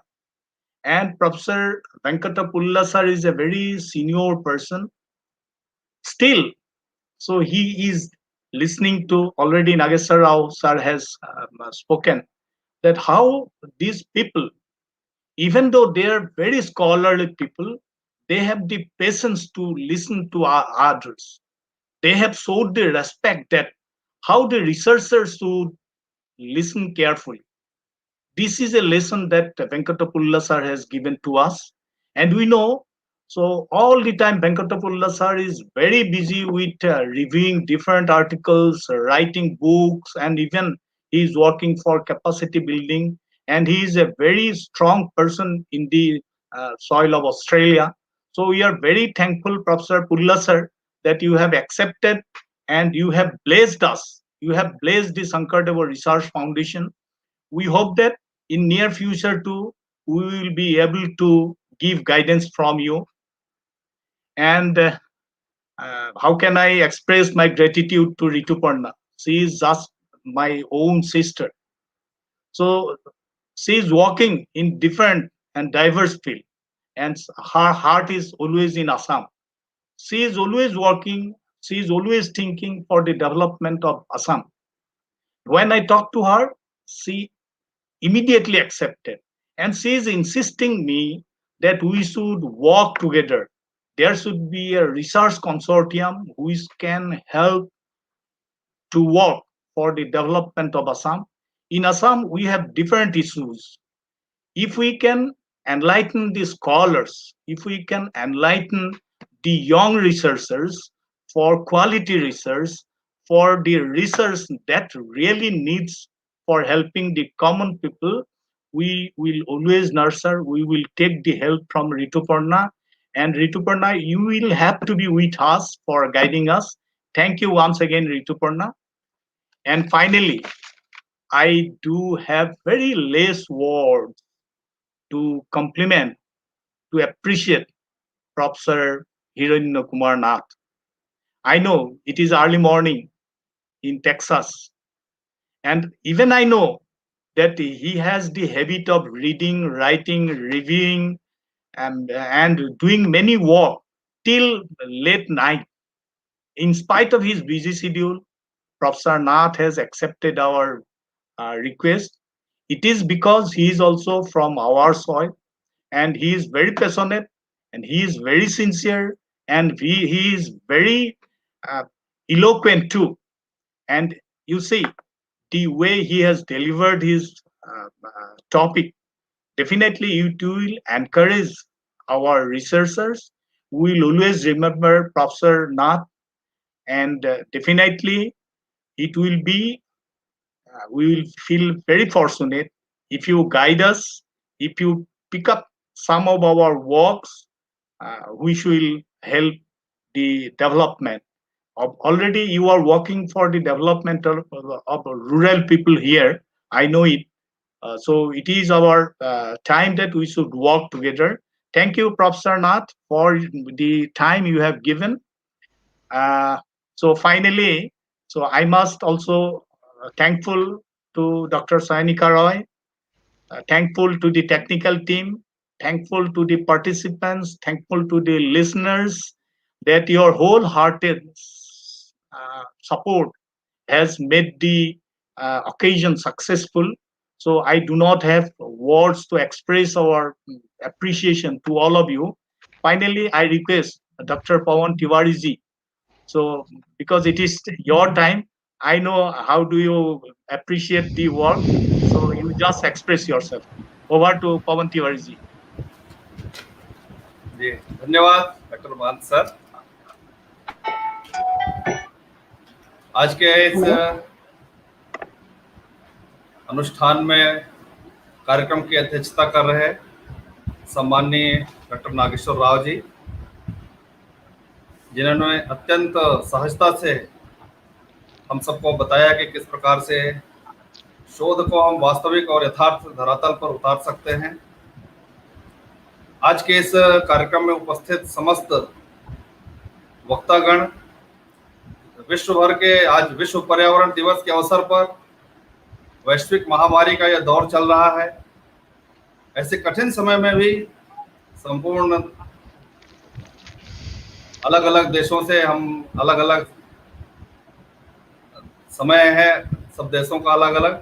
And Professor Venkata Pulla sir is a very senior person. Still, so he is listening to already Nageshwar Rao sir has spoken that how these people, even though they are very scholarly people, they have the patience to listen to others. They have showed the respect that how the researchers should listen carefully. This is a lesson that Venkatapulla sir has given to us. And we know, so all the time Venkatapulla sir is very busy with reviewing different articles, writing books, and even he is working for capacity building. And he is a very strong person in the soil of Australia. So we are very thankful, Professor Pulla sir, that you have accepted and you have blessed us. You have blessed the Sankaradeva Research Foundation. We hope that in near future too we will be able to give guidance from you. And how can I express my gratitude to Rituparna? She is just my own sister. So she is working in different and diverse field, and her heart is always in Assam. She is always working, she is always thinking for the development of Assam. When I talk to her, she immediately accepted. And she is insisting me that we should work together. There should be a research consortium which can help to work for the development of Assam. In Assam, we have different issues. If we can enlighten the scholars, if we can enlighten the young researchers for quality research, for the research that really needs for helping the common people, we will always nurture, we will take the help from Rituparna. And Rituparna, you will have to be with us for guiding us. Thank you once again, Rituparna. And finally, I do have very less words to compliment, to appreciate Professor Hiranya Nath. I know it is early morning in Texas, and even I know that he has the habit of reading, writing, reviewing, and doing many work till late night. In spite of his busy schedule, Professor Nath has accepted our request. It is because he is also from our soil, and he is very passionate, and he is very sincere, and he is very uh, eloquent too. And you see, the way he has delivered his topic, definitely it will encourage our researchers. We will always remember Professor Nath, and definitely it will be, we will feel very fortunate if you guide us, if you pick up some of our works, which will help the development. Already you are working for the development of rural people here. I know it. So it is our time that we should work together. Thank you, Professor Nath, for the time you have given. So finally, so I must also thankful to Dr. Sainika Roy, thankful to the technical team, thankful to the participants, thankful to the listeners, that your wholehearted support has made the occasion successful. So I do not have words to express our appreciation to all of you. Finally, I request Dr. Pawan Tiwari ji. So because it is your time, I know how do you appreciate the work. So you just express yourself. Over to Pawan Tiwari ji. जी धन्यवाद doctor मान sir. आज के इस अनुष्ठान में कार्यक्रम की अध्यक्षता कर रहे सम्माननीय डॉक्टर नागेश्वर राव जी, जिन्होंने अत्यंत सहजता से हम सबको बताया कि किस प्रकार से शोध को हम वास्तविक और यथार्थ धरातल पर उतार सकते हैं। आज के इस कार्यक्रम में उपस्थित समस्त वक्तागण, विश्व भर के आज विश्व पर्यावरण दिवस के अवसर पर वैश्विक महामारी का यह दौर चल रहा है। ऐसे कठिन समय में भी संपूर्ण अलग अलग देशों से हम अलग अलग समय है, सब देशों का अलग अलग,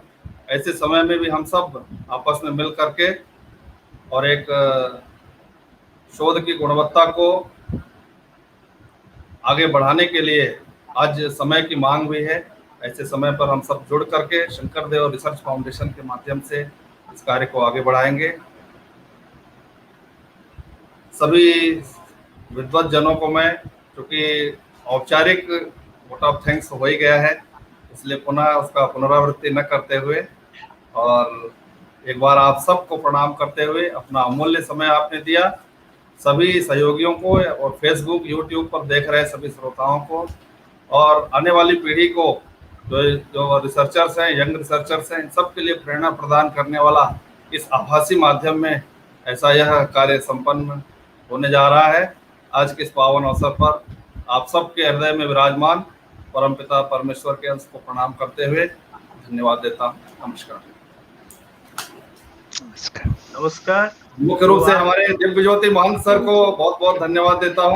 ऐसे समय में भी हम सब आपस में मिल करके और एक शोध की गुणवत्ता को आगे बढ़ाने के लिए आज समय की मांग भी है। ऐसे समय पर हम सब जुड़ करके शंकरदेव रिसर्च फाउंडेशन के माध्यम से इस कार्य को आगे बढ़ाएंगे। सभी विद्वत जनों को मैं, क्योंकि औपचारिक वोट ऑफ थैंक्स हो ही गया है, इसलिए पुनः उसका पुनरावृत्ति न करते हुए और एक बार आप सबको प्रणाम करते हुए, अपना अमूल्य समय आपने दिया, सभी सहयोगियों को और फेसबुक यूट्यूब पर देख रहे सभी श्रोताओं को और आने वाली पीढ़ी को, जो रिसर्चर्स हैं, यंग रिसर्चर्स हैं, इन सब के लिए प्रेरणा प्रदान करने वाला इस आभासी माध्यम में ऐसा यह कार्य संपन्न होने जा रहा है। आज के इस पावन अवसर पर आप सबके हृदय में विराजमान परमपिता परमेश्वर के अंश को प्रणाम करते हुए धन्यवाद देता हूँ। नमस्कार। नमस्कार। मुख्य रूप से हमारे दिव्य ज्योति महंत सर को बहुत बहुत धन्यवाद देता हूँ।